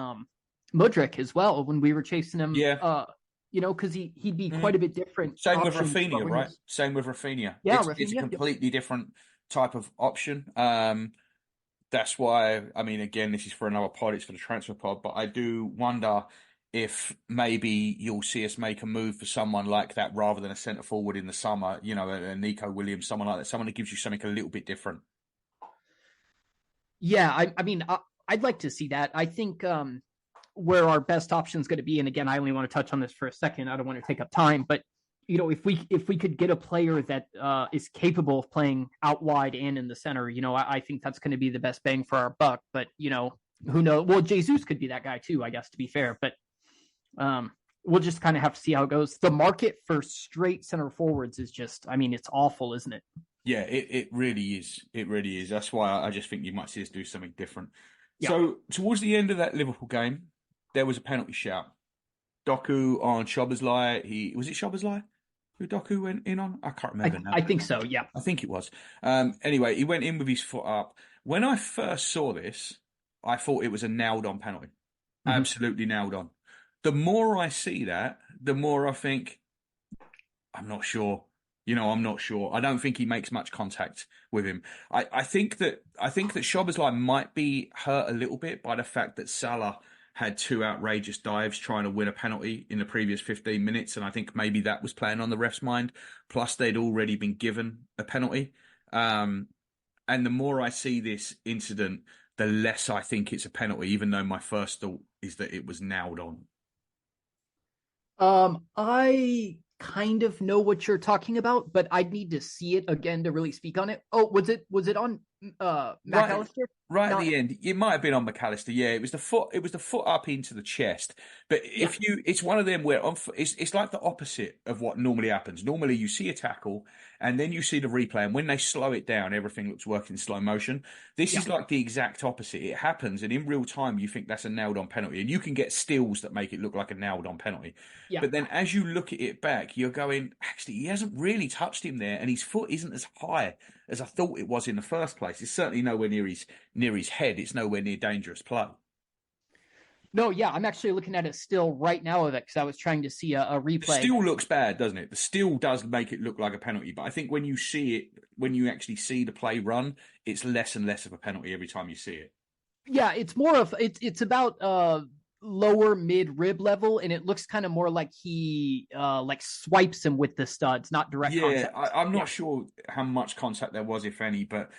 Mudryk as well when we were chasing him. Yeah. Because he'd be quite a bit different. Same with Rafinha, right? Same with Rafinha. Yeah, it's a completely different type of option. That's why, I mean, again, this is for another pod. It's for the transfer pod, but I do wonder if maybe you'll see us make a move for someone like that rather than a centre forward in the summer. A Nico Williams, someone like that, someone that gives you something a little bit different. Yeah, I mean, I'd like to see that. I think where our best option is going to be, and again, I only want to touch on this for a second. I don't want to take up time, but if we could get a player that is capable of playing out wide and in the center, I think that's going to be the best bang for our buck. But who knows? Well, Jesus could be that guy too, I guess, to be fair. But we'll just kind of have to see how it goes. The market for straight center forwards is just, I mean, it's awful, isn't it? Yeah, it really is. It really is. That's why I just think you might see us do something different. Yeah. So towards the end of that Liverpool game, there was a penalty shout. Doku on Szoboszlai. Was it Szoboszlai who Doku went in on? I can't remember now. I think so, yeah. I think it was. Anyway, he went in with his foot up. When I first saw this, I thought it was a nailed-on penalty. Mm-hmm. Absolutely nailed on. The more I see that, the more I think, I'm not sure. I'm not sure. I don't think he makes much contact with him. I think that Szoboszlai might be hurt a little bit by the fact that Salah had 2 outrageous dives trying to win a penalty in the previous 15 minutes, and I think maybe that was playing on the ref's mind. Plus, they'd already been given a penalty. And the more I see this incident, the less I think it's a penalty, even though my first thought is that it was nailed on. I kind of know what you're talking about, but I'd need to see it again to really speak on it. Oh, was it on McAllister? Right at the end, it might have been on McAllister. Yeah, it was the foot. It was the foot up into the chest. But it's one of them where it's like the opposite of what normally happens. Normally, you see a tackle, and then you see the replay, and when they slow it down, everything looks working in slow motion. This is like the exact opposite. It happens, and in real time, you think that's a nailed-on penalty, and you can get stills that make it look like a nailed-on penalty. Yeah. But then, as you look at it back, you're going, actually, he hasn't really touched him there, and his foot isn't as high as I thought it was in the first place. It's certainly nowhere near his head. It's nowhere near dangerous play. No, yeah, I'm actually looking at it still right now of it because I was trying to see a replay. The still looks bad, doesn't it? The still does make it look like a penalty, but I think when you see it, when you actually see the play run, it's less and less of a penalty every time you see it. Yeah, it's more of it's about lower mid rib level, and it looks kind of more like he like swipes him with the studs, not direct contact. I'm not sure how much contact there was, if any, but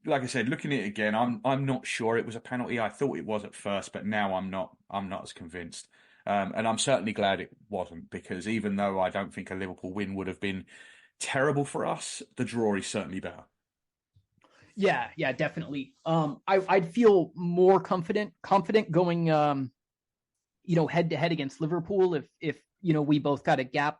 like I said, looking at it again, I'm not sure it was a penalty. I thought it was at first, but now I'm not as convinced. And I'm certainly glad it wasn't, because even though I don't think a Liverpool win would have been terrible for us, the draw is certainly better. Yeah, definitely. I'd feel more confident going head to head against Liverpool if we both got a gap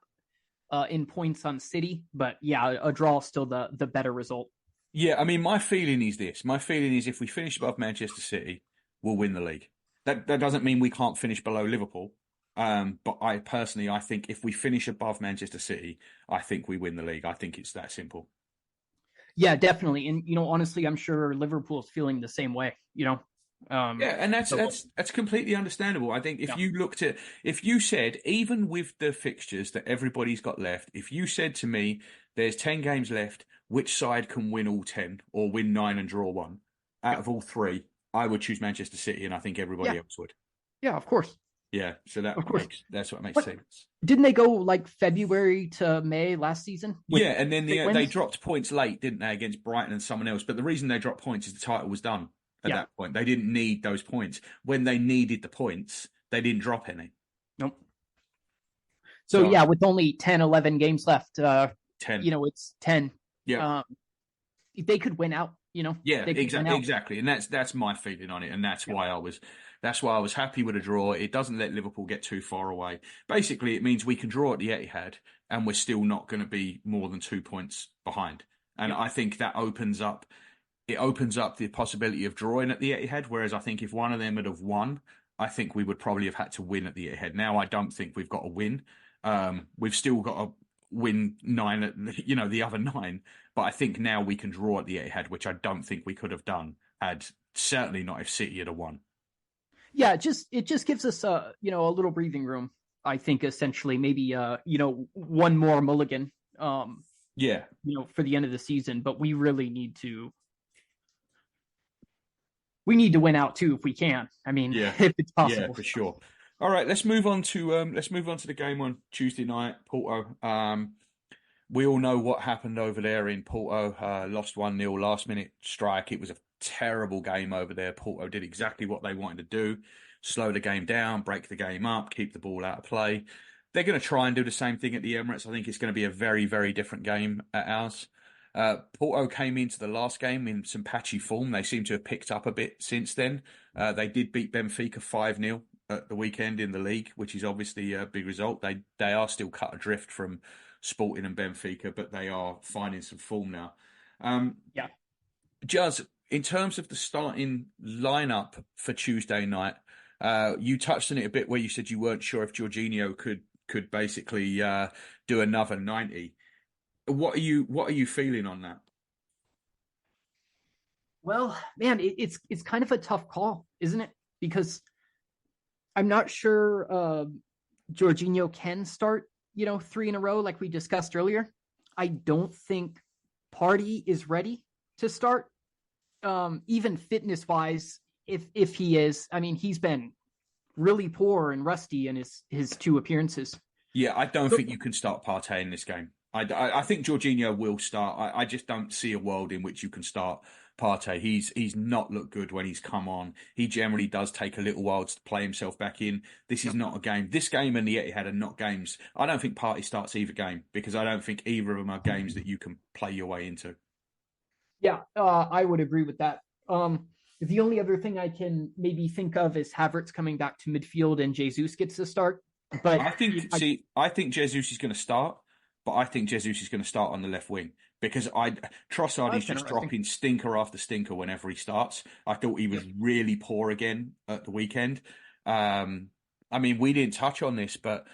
in points on City, but yeah, a draw is still the better result. Yeah, I mean, my feeling is this. My feeling is if we finish above Manchester City, we'll win the league. That doesn't mean we can't finish below Liverpool. But I think if we finish above Manchester City, I think we win the league. I think it's that simple. Yeah, definitely. And, honestly, I'm sure Liverpool's feeling the same way, and that's completely understandable. I think if you said, even with the fixtures that everybody's got left, if you said to me, there's 10 games left, which side can win all 10 or win 9 and draw 1 out of all 3, I would choose Manchester City, and I think everybody else would. Yeah, of course. Yeah, so that's what makes sense. Didn't they go like February to May last season? Yeah, and then they dropped points late, didn't they, against Brighton and someone else? But the reason they dropped points is the title was done at that point. They didn't need those points. When they needed the points, they didn't drop any. Nope. So with only 10, 11 games left, 10. It's 10. Yeah. They could win out, Yeah, exactly. And that's my feeling on it. And that's why I was happy with a draw. It doesn't let Liverpool get too far away. Basically, it means we can draw at the Etihad and we're still not going to be more than 2 points behind. And I think that opens up the possibility of drawing at the Etihad. Whereas I think if one of them had have won, I think we would probably have had to win at the Etihad. Now I don't think we've got to win. We've still got to win 9 at the other 9, but I think now we can draw at the Etihad, which I don't think we could have done certainly not if City had won. Yeah, it just gives us a little breathing room. I think essentially maybe one more mulligan. For the end of the season, but we really need to win out too if we can. I mean, if it's possible. Yeah, for sure. All right, let's move on to the game on Tuesday night, Porto. We all know what happened over there in Porto. Lost 1-0, last minute strike. It was a terrible game over there. Porto did exactly what they wanted to do: slow the game down, break the game up, keep the ball out of play. They're going to try and do the same thing at the Emirates. I think it's going to be a very, very different game at ours. Porto came into the last game in some patchy form. They seem to have picked up a bit since then. They did beat Benfica 5-0 at the weekend in the league, which is obviously a big result. They are still cut adrift from Sporting and Benfica, but they are finding some form now. Juz, in terms of the starting lineup for Tuesday night, you touched on it a bit where you said you weren't sure if Jorginho could basically do another 90. What are you feeling on that? Well, man, it's kind of a tough call, isn't it? Because I'm not sure Jorginho can start, 3 in a row like we discussed earlier. I don't think Partey is ready to start, even fitness-wise, if he is. I mean, he's been really poor and rusty in his 2 appearances. Yeah, I don't think you can start Partey in this game. I think Jorginho will start. I just don't see a world in which you can start Partey. He's not looked good when he's come on. He generally does take a little while to play himself back in. This is not a game. This game and the Etihad are not games. I don't think Partey starts either game because I don't think either of them are games that you can play your way into. Yeah, I would agree with that. The only other thing I can maybe think of is Havertz coming back to midfield and Jesus gets the start. But I think Jesus is going to start, but I think Jesus is going to start on the left wing because Trossard is that's just interesting. dropping stinker after stinker whenever he starts. I thought he was really poor again at the weekend. I mean, we didn't touch on this, but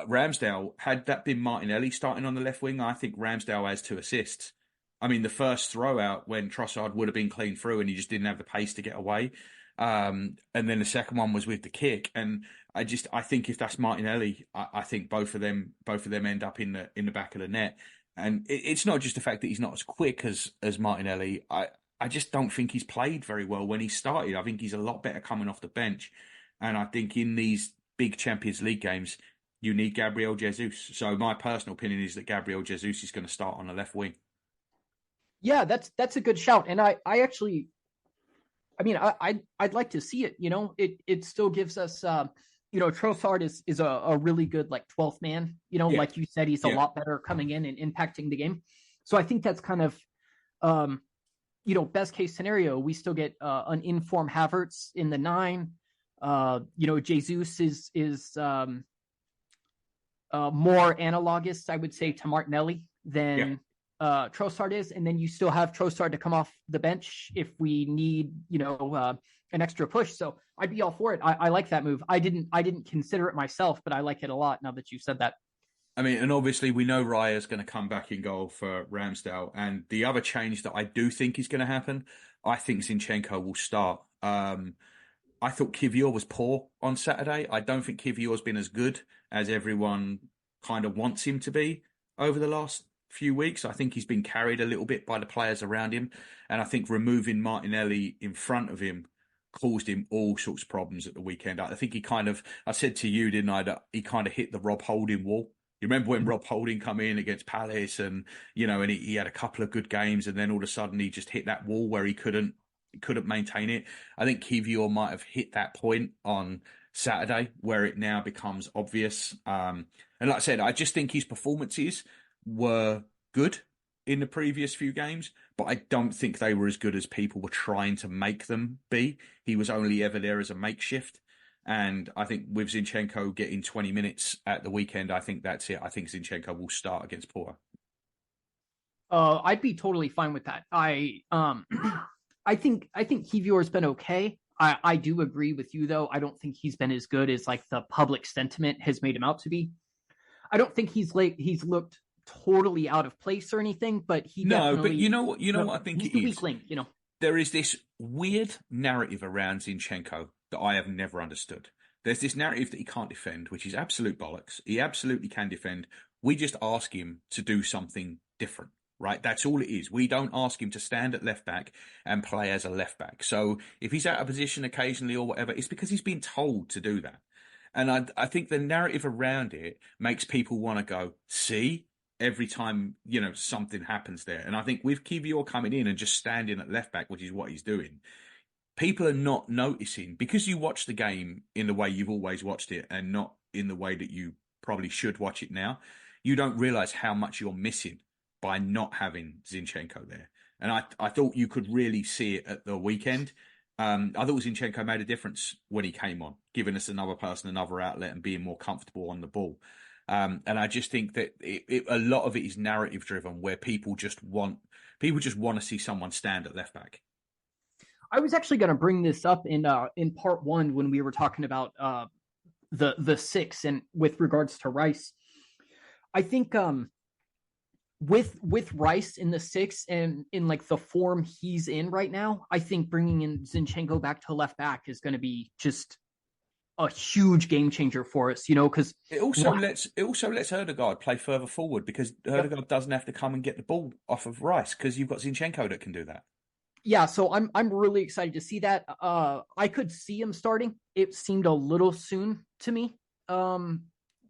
Ramsdale, had that been Martinelli starting on the left wing, I think Ramsdale has 2 assists. I mean, the first throw out when Trossard would have been clean through and he just didn't have the pace to get away. And then the second one was with the kick. And I think if that's Martinelli, I think both of them end up in the back of the net. And it's not just the fact that he's not as quick as Martinelli. I just don't think he's played very well when he started. I think he's a lot better coming off the bench. And I think in these big Champions League games, you need Gabriel Jesus. So my personal opinion is that Gabriel Jesus is going to start on the left wing. Yeah, that's a good shout. And I actually, I mean, I'd like to see it. You know, it still gives us, you know, Trossard is a really good like 12th man. You know, like you said, he's a lot better coming in and impacting the game. So I think that's kind of, you know, best case scenario. We still get an informed Havertz in the 9. You know, Jesus is more analogous, I would say, to Martinelli than Trossard is, and then you still have Trossard to come off the bench if we need, you know, an extra push. So I'd be all for it. I like that move. I didn't consider it myself, but I like it a lot now that you said that. I mean, and obviously we know Raya's going to come back in goal for Ramsdale. And the other change that I do think is going to happen, I think Zinchenko will start. I thought Kivior was poor on Saturday. I don't think Kivior's been as good as everyone kind of wants him to be over the last few weeks. I think he's been carried a little bit by the players around him. And I think removing Martinelli in front of him caused him all sorts of problems at the weekend. I think I said to you, didn't I, that he kind of hit the Rob Holding wall. You remember when Rob Holding come in against Palace and, you know, and he had a couple of good games and then all of a sudden he just hit that wall where he couldn't maintain it. I think Kivior might have hit that point on Saturday where it now becomes obvious. And like I said, I just think his performances were good in the previous few games, but I don't think they were as good as people were trying to make them be. He was only ever there as a makeshift. And I think with Zinchenko getting 20 minutes at the weekend, I think that's it. I think Zinchenko will start against Porto. I'd be totally fine with that. I think Kivior's been okay. I do agree with you though. I don't think he's been as good as like the public sentiment has made him out to be. I don't think he's looked totally out of place or anything, but but you know what I think he's it the is. Weak link, you know. There is this weird narrative around Zinchenko that I have never understood. There's this narrative that he can't defend, which is absolute bollocks. He absolutely can defend. We just ask him to do something different, right? That's all it is. We don't ask him to stand at left back and play as a left back. So if he's out of position occasionally or whatever, it's because he's been told to do that. And I think the narrative around it makes people want to go, see, every time, you know, something happens there. And I think with Kivior coming in and just standing at left back, which is what he's doing, people are not noticing because you watch the game in the way you've always watched it and not in the way that you probably should watch it now. You don't realize how much you're missing by not having Zinchenko there. And I thought you could really see it at the weekend. I thought Zinchenko made a difference when he came on, giving us another person, another outlet and being more comfortable on the ball. And I just think that a lot of it is narrative driven where people just want to see someone stand at left back. I was actually going to bring this up in part 1 when we were talking about the 6 and with regards to Rice. I think with Rice in the 6 and in like the form he's in right now, I think bringing in Zinchenko back to left back is going to be just a huge game changer for us, you know, because it also lets Ødegaard play further forward because Ødegaard doesn't have to come and get the ball off of Rice because you've got Zinchenko that can do that. Yeah, so I'm really excited to see that. I could see him starting. It seemed a little soon to me.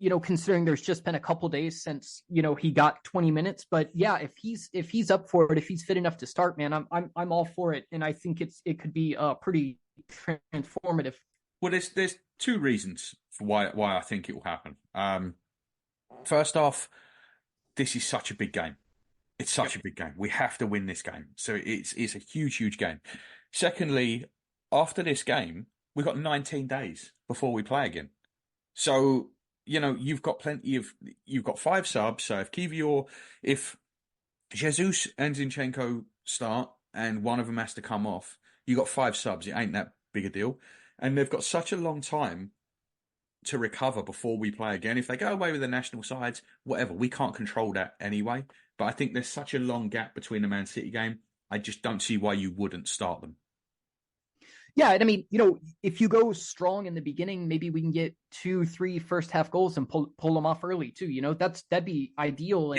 You know, considering there's just been a couple days since, you know, he got 20 minutes. But yeah, if he's up for it, if he's fit enough to start, man, I'm all for it. And I think it could be pretty transformative. Well, there's 2 reasons for why I think it will happen. First off, this is such a big game. It's such a big game. We have to win this game. So it's a huge, huge game. Secondly, after this game, we've got 19 days before we play again. So, you've got you've got 5 subs. So if Jesus and Zinchenko start and one of them has to come off, you got 5 subs. It ain't that big a deal. And they've got such a long time to recover before we play again. If they go away with the national sides, whatever, we can't control that anyway. But I think there's such a long gap between the Man City game. I just don't see why you wouldn't start them. Yeah, and I mean, if you go strong in the beginning, maybe we can get 2-3 first half goals and pull them off early too. That'd be ideal.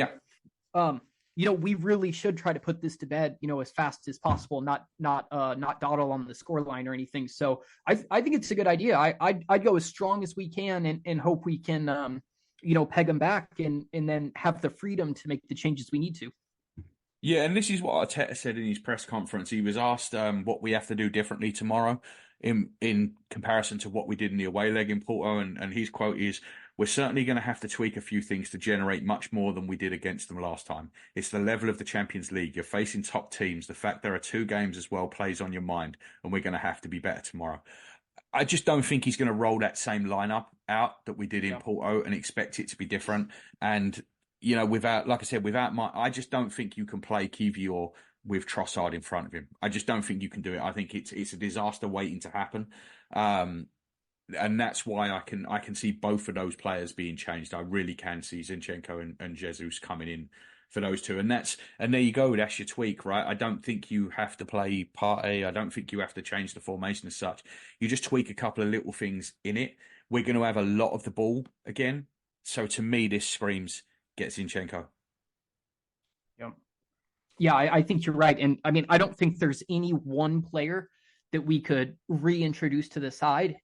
And we really should try to put this to bed, as fast as possible, not dawdle on the scoreline or anything. So I think it's a good idea. I'd go as strong as we can and hope we can peg them back and then have the freedom to make the changes we need to. Yeah, and this is what Arteta said in his press conference. He was asked what we have to do differently tomorrow in comparison to what we did in the away leg in Porto, and his quote is, "We're certainly going to have to tweak a few things to generate much more than we did against them last time. It's the level of the Champions League. You're facing top teams. The fact there are 2 games as well plays on your mind, and we're going to have to be better tomorrow." I just don't think he's going to roll that same lineup out that we did in Porto and expect it to be different. And without, like I said, I just don't think you can play Kiwior with Trossard in front of him. I just don't think you can do it. I think it's a disaster waiting to happen. And that's why I can see both of those players being changed. I really can see Zinchenko and Jesus coming in for those 2. And there you go. That's your tweak, right? I don't think you have to play Partey. I don't think you have to change the formation as such. You just tweak a couple of little things in it. We're going to have a lot of the ball again. So to me, this screams get Zinchenko. Yeah, I think you're right. And I mean, I don't think there's any one player that we could reintroduce to the side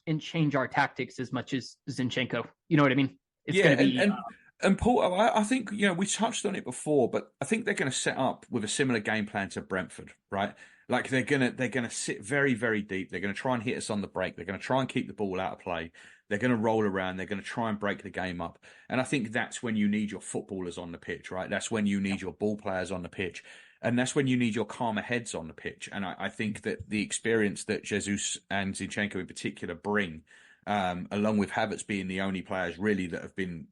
and change our tactics as much as Zinchenko. You know what I mean? It's going to be... And Porto, I think, we touched on it before, but I think they're going to set up with a similar game plan to Brentford, right? Like they're gonna sit very, very deep. They're going to try and hit us on the break. They're going to try and keep the ball out of play. They're going to roll around. They're going to try and break the game up. And I think that's when you need your footballers on the pitch, right? That's when you need your ball players on the pitch. And that's when you need your calmer heads on the pitch. And I think that the experience that Jesus and Zinchenko in particular bring, along with Havertz being the only players really that have been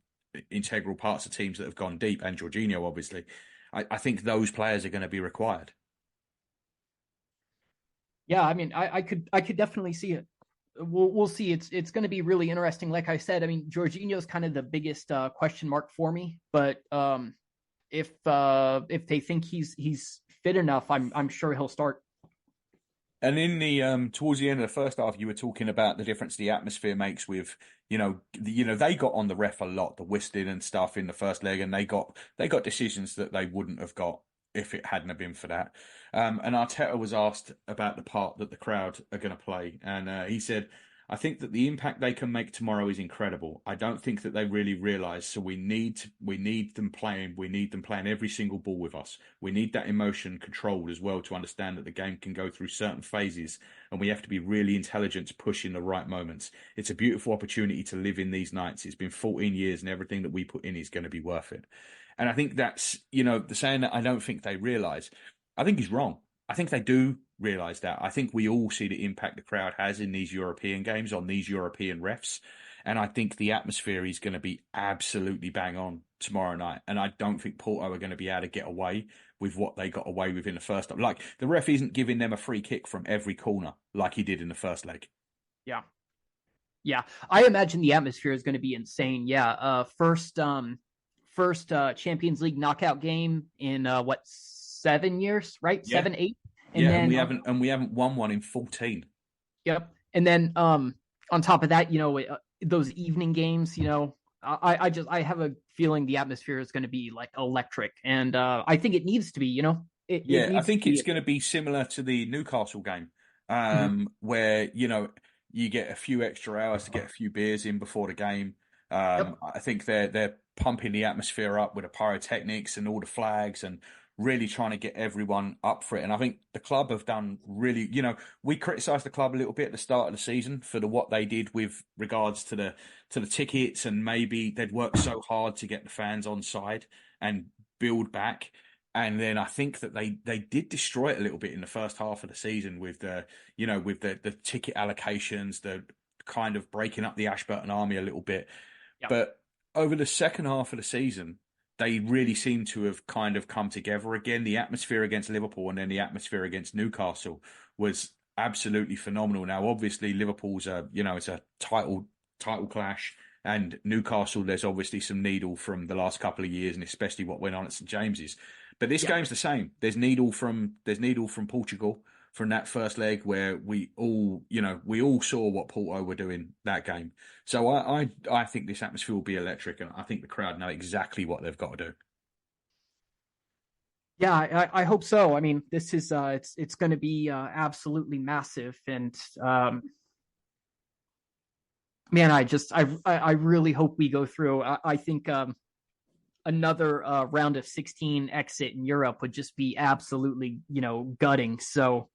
integral parts of teams that have gone deep, and Jorginho, obviously, I think those players are going to be required. Yeah, I mean, I could definitely see it. We'll see. It's going to be really interesting. Like I said, I mean, Jorginho's kind of the biggest question mark for me. But if they think he's fit enough, I'm sure he'll start. And in the towards the end of the first half, you were talking about the difference the atmosphere makes with they got on the ref a lot, the whistling and stuff in the first leg, and they got decisions that they wouldn't have got if it hadn't have been for that. And Arteta was asked about the part that the crowd are going to play, and he said, "I think that the impact they can make tomorrow is incredible. I don't think that they really realise. So we need them playing. We need them playing every single ball with us. We need that emotion controlled as well to understand that the game can go through certain phases, and we have to be really intelligent to push in the right moments. It's a beautiful opportunity to live in these nights. It's been 14 years, and everything that we put in is going to be worth it." And I think that's the saying that I don't think they realise. I think he's wrong. I think they do realise that. I think we all see the impact the crowd has in these European games on these European refs. And I think the atmosphere is going to be absolutely bang on tomorrow night. And I don't think Porto are going to be able to get away with what they got away with in the first half. Like, the ref isn't giving them a free kick from every corner like he did in the first leg. Yeah. Yeah. I imagine the atmosphere is going to be insane. Yeah. First Champions League knockout game in 7 years, right? Yeah. 7, 8. And we haven't won one in 14. Yep. And then on top of that, those evening games, I have a feeling the atmosphere is going to be like electric, and I think it needs to be. I think it's going to be similar to the Newcastle game, where you get a few extra hours to get a few beers in before the game. I think they're pumping the atmosphere up with the pyrotechnics and all the flags and really trying to get everyone up for it. And I think the club have done really, we criticised the club a little bit at the start of the season for what they did with regards to the tickets, and maybe they'd worked so hard to get the fans on side and build back. And then I think that they did destroy it a little bit in the first half of the season with the ticket allocations, the kind of breaking up the Ashburton army a little bit. Yeah. But over the second half of the season, they really seem to have kind of come together again. The atmosphere against Liverpool and then the atmosphere against Newcastle was absolutely phenomenal. Now, obviously, Liverpool's it's a title clash, and Newcastle, there's obviously some needle from the last couple of years, and especially what went on at St James's. But this game's the same. There's needle from Portugal from that first leg where we all saw what Porto were doing that game. So I think this atmosphere will be electric, and I think the crowd know exactly what they've got to do. Yeah, I hope so. I mean, this is it's going to be absolutely massive, and man, I really hope we go through. I think another round of 16 exit in Europe would just be absolutely gutting. So.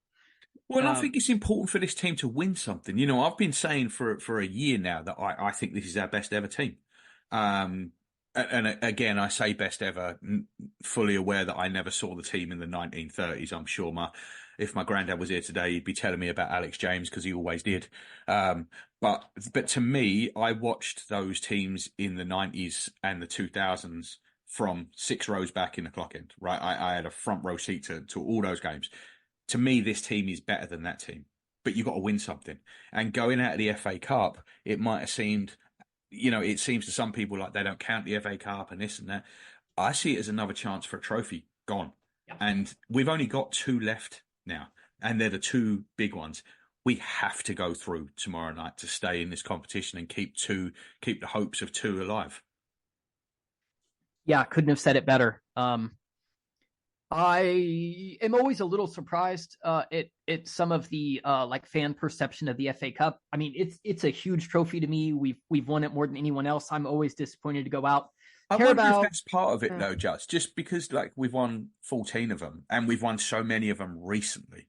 Well, I think it's important for this team to win something. I've been saying for a year now that I think this is our best ever team. And again, I say best ever, fully aware that I never saw the team in the 1930s. I'm sure if my granddad was here today, he'd be telling me about Alex James because he always did. But to me, I watched those teams in the 90s and the 2000s from 6 rows back in the clock end. Right, I had a front row seat to all those games. To me, this team is better than that team, but you've got to win something. And going out of the FA Cup, it might have seemed, it seems to some people like they don't count the FA Cup and this and that. I see it as another chance for a trophy gone. Yeah. And we've only got 2 left now, and they're the 2 big ones. We have to go through tomorrow night to stay in this competition and keep the hopes of 2 alive. Yeah, couldn't have said it better. I am always a little surprised at some of the fan perception of the FA Cup. I mean, it's a huge trophy to me. We've won it more than anyone else. I'm always disappointed to go out. I wonder if that's part of it though, just because we've won 14 of them and we've won so many of them recently.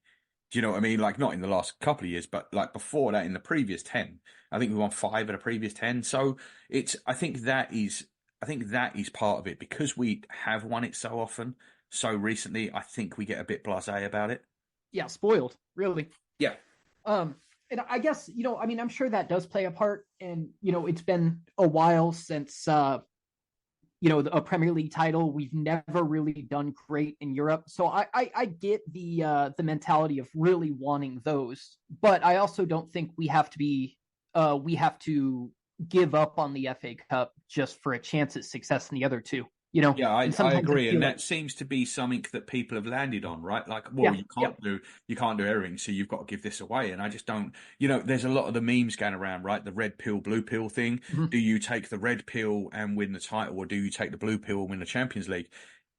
Do you know what I mean? Not in the last couple of years, but before that, in the previous 10, I think we won 5 of the previous 10. So I think that is part of it because we have won it so often. So recently, I think we get a bit blasé about it. Yeah, spoiled, really. Yeah. And I guess, I'm sure that does play a part. And, it's been a while since, a Premier League title. We've never really done great in Europe. So I get the mentality of really wanting those. But I also don't think we have to give up on the FA Cup just for a chance at success in the other 2. Yeah, I agree, and that seems to be something that people have landed on, right? You can't do everything, so you've got to give this away. And I just don't, there's a lot of the memes going around, right? The red pill, blue pill thing. Mm-hmm. Do you take the red pill and win the title, or do you take the blue pill and win the Champions League?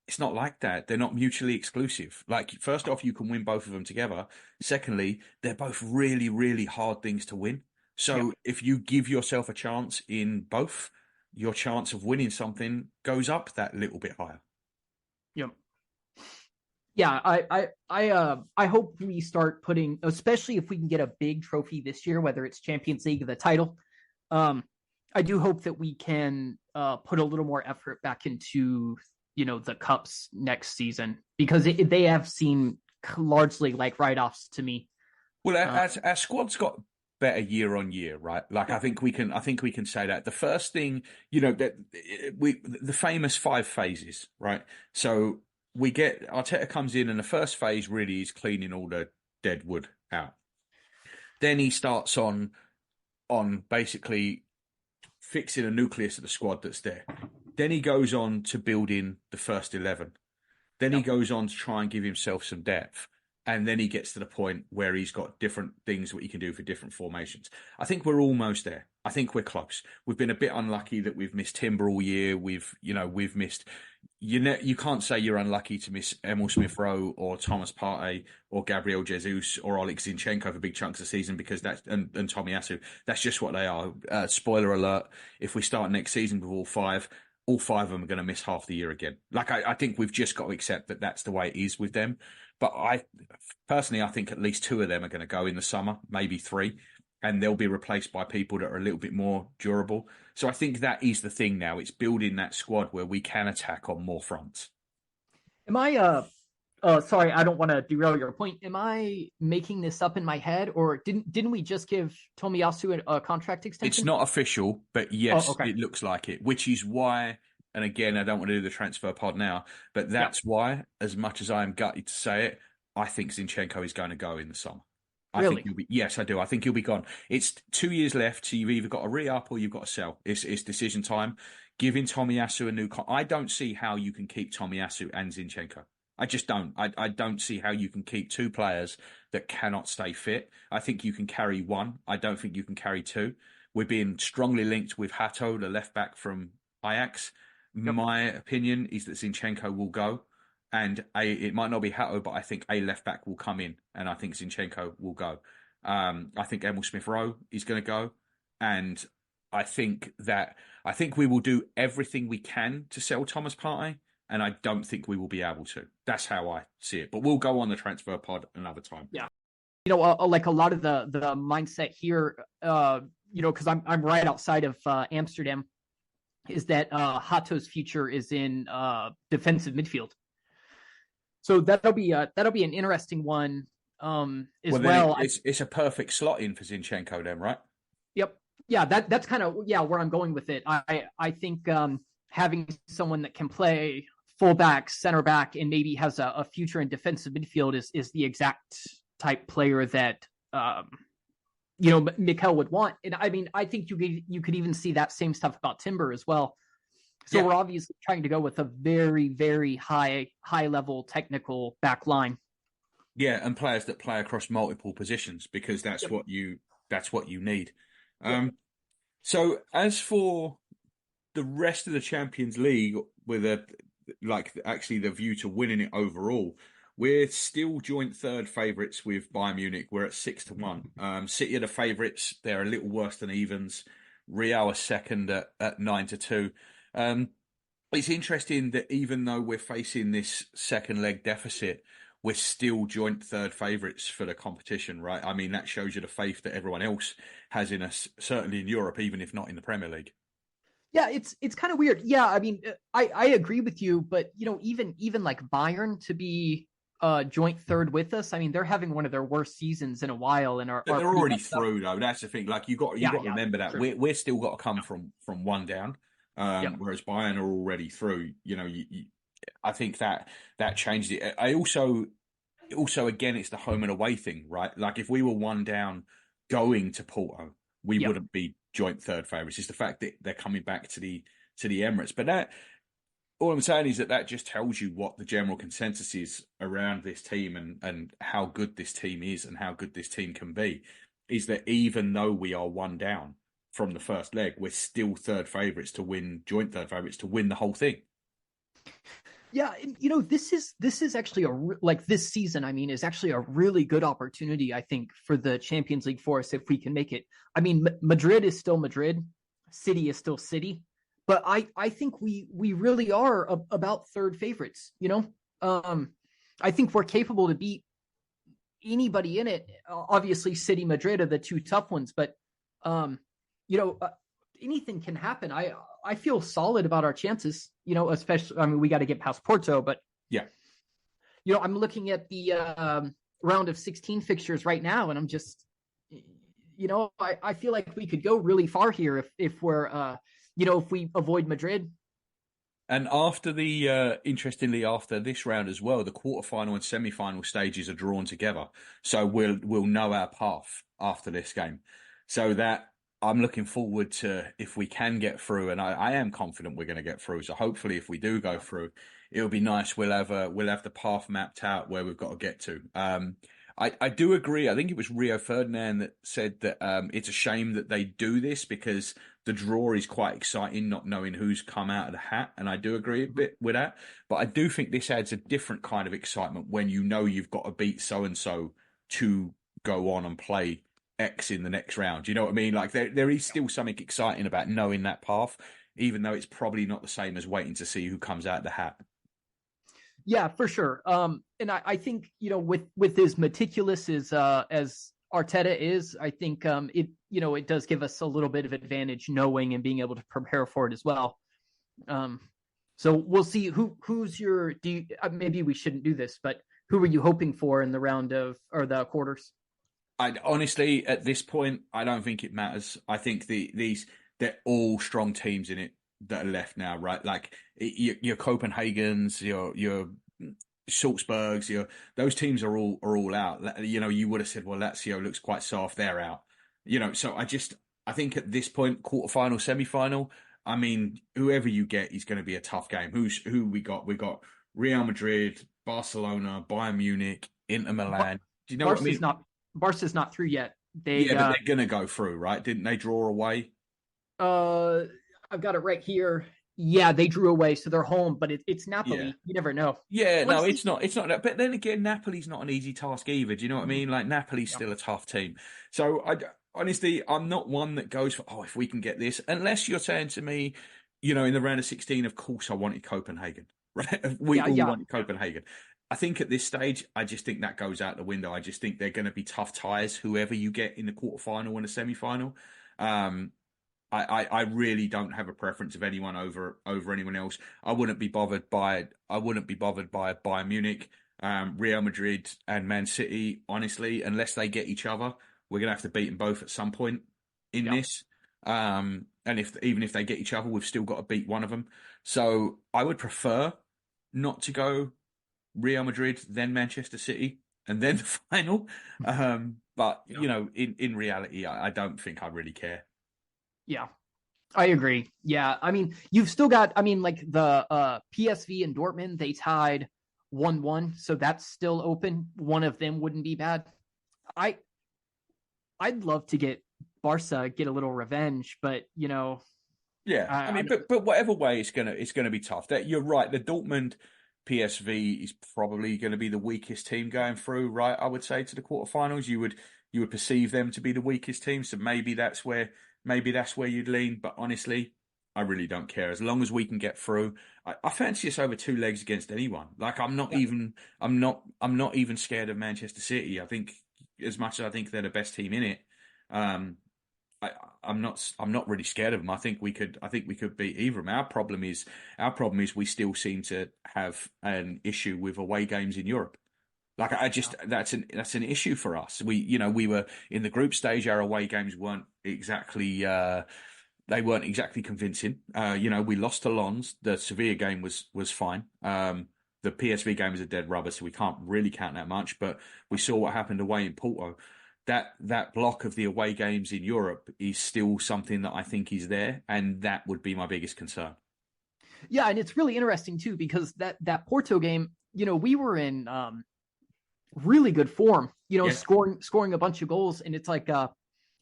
It's not like that. They're not mutually exclusive. First off, you can win both of them together. Secondly, they're both really, really hard things to win. So if you give yourself a chance in both, your chance of winning something goes up that little bit higher. Yep. Yeah, I hope we start putting, especially if we can get a big trophy this year, whether it's Champions League or the title. I do hope that we can put a little more effort back into the cups next season, because they have seemed largely like write-offs to me. Well, our squad's got better year on year, right? I think we can say that. The first thing, that the famous 5 phases, right? So Arteta comes in, and the first phase really is cleaning all the dead wood out. Then he starts on basically fixing a nucleus of the squad that's there. Then he goes on to building the first 11. Then he goes on to try and give himself some depth. And then he gets to the point where he's got different things what he can do for different formations. I think we're almost there. I think we're close. We've been a bit unlucky that we've missed Timber all year. We've missed. You can't say you're unlucky to miss Emil Smith-Rowe or Thomas Partey or Gabriel Jesus or Oleg Zinchenko for big chunks of the season, because and Tomiyasu. That's just what they are. Spoiler alert: if we start next season with all 5 of them are going to miss half the year again. I think we've just got to accept that that's the way it is with them. But I think at least 2 of them are going to go in the summer, maybe 3, and they'll be replaced by people that are a little bit more durable. So I think that is the thing now. It's building that squad where we can attack on more fronts. Am I sorry, I don't want to derail your point. Am I making this up in my head, or didn't we just give Tomiyasu a contract extension? It's not official, but Oh, yes, okay. it looks like it, which is why, and again, I don't want to do the transfer pod now, but Yeah. that's why, as much as I am gutted to say it, I think Zinchenko is going to go in the summer. I think Really? he'll be, yes, I do. I think he'll be gone. It's 2 years left, so you've either got to re-up or you've got to sell. It's decision time. Giving Tomiyasu a new I don't see how you can keep Tomiyasu and Zinchenko. I just don't. I don't see how you can keep two players that cannot stay fit. I think you can carry one. I don't think you can carry two. We're being strongly linked with Hato, the left back from Ajax. Yep. My opinion is that Zinchenko will go, and it might not be Hato, but I think a left back will come in, and I think Zinchenko will go. I think Emil Smith-Rowe is going to go, and I think we will do everything we can to sell Thomas Partey, and I don't think we will be able to. That's how I see it. But we'll go on the transfer pod another time. Yeah. Like a lot of the mindset here, because I'm right outside of Amsterdam, is that Hato's future is in defensive midfield. So that'll be an interesting one as well. It's a perfect slot in for Zinchenko then, right? Yep. Yeah, that's kind of where I'm going with it. I think having someone that can play fullback, center back, and maybe has a future in defensive midfield is the exact type player that Mikel would want. And I mean, I think you could even see that same stuff about Timber as well. So we're obviously trying to go with a very, very high level technical back line. Yeah, and players that play across multiple positions, because that's what you need. So as for the rest of the Champions League, with the view to winning it overall, we're still joint third favourites with Bayern Munich. We're at 6-1. City are the favourites. They're a little worse than evens. Real are second at 9-2. It's interesting that even though we're facing this second leg deficit, we're still joint third favourites for the competition, right? I mean, that shows you the faith that everyone else has in us, certainly in Europe, even if not in the Premier League. Yeah, it's kind of weird. Yeah, I mean, I agree with you, but even like Bayern to be joint third with us, I mean, they're having one of their worst seasons in a while, and they're already through though. That's the thing. Like you got to remember that we're still got to come from one down, whereas Bayern are already through. I think that changed it. I also again, it's the home and away thing, right? Like if we were one down going to Porto, we wouldn't be joint third favourites. It's the fact that they're coming back to the Emirates. But that, all I'm saying is that just tells you what the general consensus is around this team and how good this team is and how good this team can be, is that even though we are one down from the first leg, we're still joint third favourites to win the whole thing. Yeah, this is actually this season, I mean, is actually a really good opportunity, I think, for the Champions League for us if we can make it. I mean, Madrid is still Madrid, City is still City, but I think we really are about third favorites. I think we're capable to beat anybody in it. Obviously, City, Madrid are the two tough ones, but anything can happen. I feel solid about our chances, especially, I mean, we got to get past Porto, but I'm looking at the round of 16 fixtures right now, and I'm just, I feel like we could go really far here if we're, if we avoid Madrid. And interestingly, after this round as well, the quarterfinal and semi-final stages are drawn together. So we'll know our path after this game. So that, I'm looking forward to, if we can get through, and I am confident we're going to get through. So hopefully, if we do go through, it'll be nice. We'll have the path mapped out where we've got to get to. I do agree. I think it was Rio Ferdinand that said that it's a shame that they do this because the draw is quite exciting, not knowing who's come out of the hat. And I do agree a bit with that. But I do think this adds a different kind of excitement when you've got to beat so and so to go on and play X in the next round. You know what I mean? Like there is still something exciting about knowing that path, even though it's probably not the same as waiting to see who comes out of the hat. Yeah, for sure. And I think, with as meticulous as Arteta is, I think it does give us a little bit of advantage knowing and being able to prepare for it as well. So we'll see who's your. Do you, maybe we shouldn't do this, but who were you hoping for in the round of or the quarters? I honestly, at this point, I don't think it matters. I think they're all strong teams in it that are left now, right? Like your Copenhagen's, your Salzburg's, those teams are all out. You know, you would have said, well, Lazio looks quite soft, they're out. You know, so I think at this point, quarterfinal, semi-final, I mean, whoever you get is going to be a tough game. Who we got? We got Real Madrid, Barcelona, Bayern Munich, Inter Milan. Do you know what I mean? Barca's not through yet. Yeah, but they're gonna go through, right? Didn't they draw away? I've got it right here. Yeah, they drew away, so they're home, but it's Napoli. Yeah. You never know. Yeah, no, it's not. It's not that. But then again, Napoli's not an easy task either. Do you know what I mean? Like Napoli's still a tough team. So honestly, I'm not one that goes for if we can get this, unless you're saying to me, you know, in the round of 16, of course I wanted Copenhagen, right? We all wanted Copenhagen. I think at this stage, I just think that goes out the window. I just think they're going to be tough ties, whoever you get in the quarterfinal and the semi-final. I really don't have a preference of anyone over anyone else. I wouldn't be bothered by Bayern Munich, Real Madrid, and Man City. Honestly, unless they get each other, we're gonna have to beat them both at some point in this. And even if they get each other, we've still got to beat one of them. So I would prefer not to go Real Madrid, then Manchester City, and then the final. But you know, in reality, I don't think I really care. Yeah, I agree. Yeah, I mean, you've still got. I mean, like the PSV and Dortmund, they tied 1-1, so that's still open. One of them wouldn't be bad. I'd love to get Barca get a little revenge, but you know. Yeah, I mean, but whatever way, it's gonna be tough. That you're right. The Dortmund PSV is probably going to be the weakest team going through, right? I would say to the quarterfinals, you would perceive them to be the weakest team. So maybe that's where you'd lean. But honestly, I really don't care. As long as we can get through, I fancy us over two legs against anyone. Like I'm not even scared of Manchester City. I think as much as I think they're the best team in it, I'm not really scared of them. I think we could beat either of them. Our problem is we still seem to have an issue with away games in Europe. Like that's an issue for us. We were in the group stage. Our away games weren't exactly convincing. We lost to Lens. The Sevilla game was fine. The PSV game was a dead rubber, so we can't really count that much. But we saw what happened away in Porto. That block of the away games in Europe is still something that I think is there, and that would be my biggest concern. Yeah, and it's really interesting too because that Porto game, we were in really good form, scoring a bunch of goals, and it's like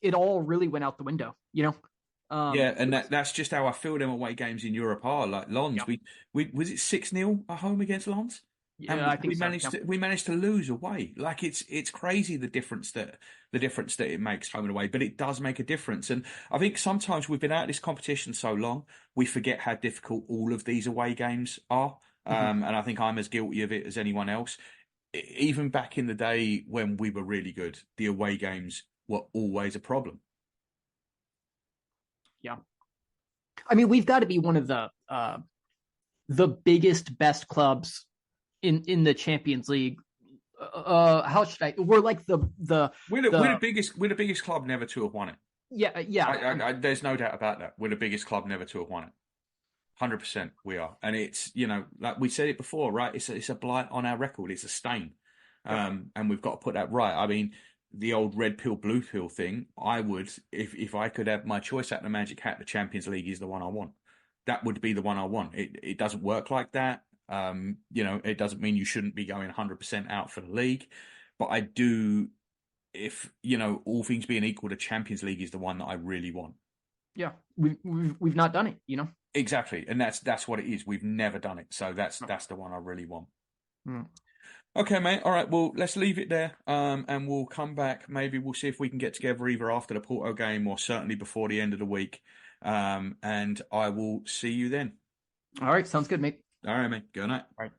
it all really went out the window, and that's just how I feel them away games in Europe are. Like Lens, we was it 6-0 at home against Lens? Yeah, I think we managed to lose away. Like it's crazy the difference that it makes home and away, but it does make a difference. And I think sometimes we've been out of this competition so long, we forget how difficult all of these away games are. And I think I'm as guilty of it as anyone else. Even back in the day when we were really good, the away games were always a problem. Yeah, I mean, we've got to be one of the biggest, best clubs in the Champions League. How should I? We're like we're the biggest club never to have won it. Yeah. There's no doubt about that. We're the biggest club never to have won it. 100% we are, and it's like we said it before, right? It's a blight on our record. It's a stain, and we've got to put that right. I mean, the old red pill, blue pill thing. I would, if I could have my choice at the magic hat, the Champions League is the one I want. That would be the one I want. It doesn't work like that. It doesn't mean you shouldn't be going 100% out for the league, but I do. If all things being equal, the Champions League is the one that I really want. Yeah, we've not done it, Exactly, and that's what it is. We've never done it, so that's the one I really want. Okay, mate. All right. Well, let's leave it there, and we'll come back. Maybe we'll see if we can get together either after the Porto game or certainly before the end of the week. And I will see you then. All right, sounds good, mate. All right, mate. Good night. All right.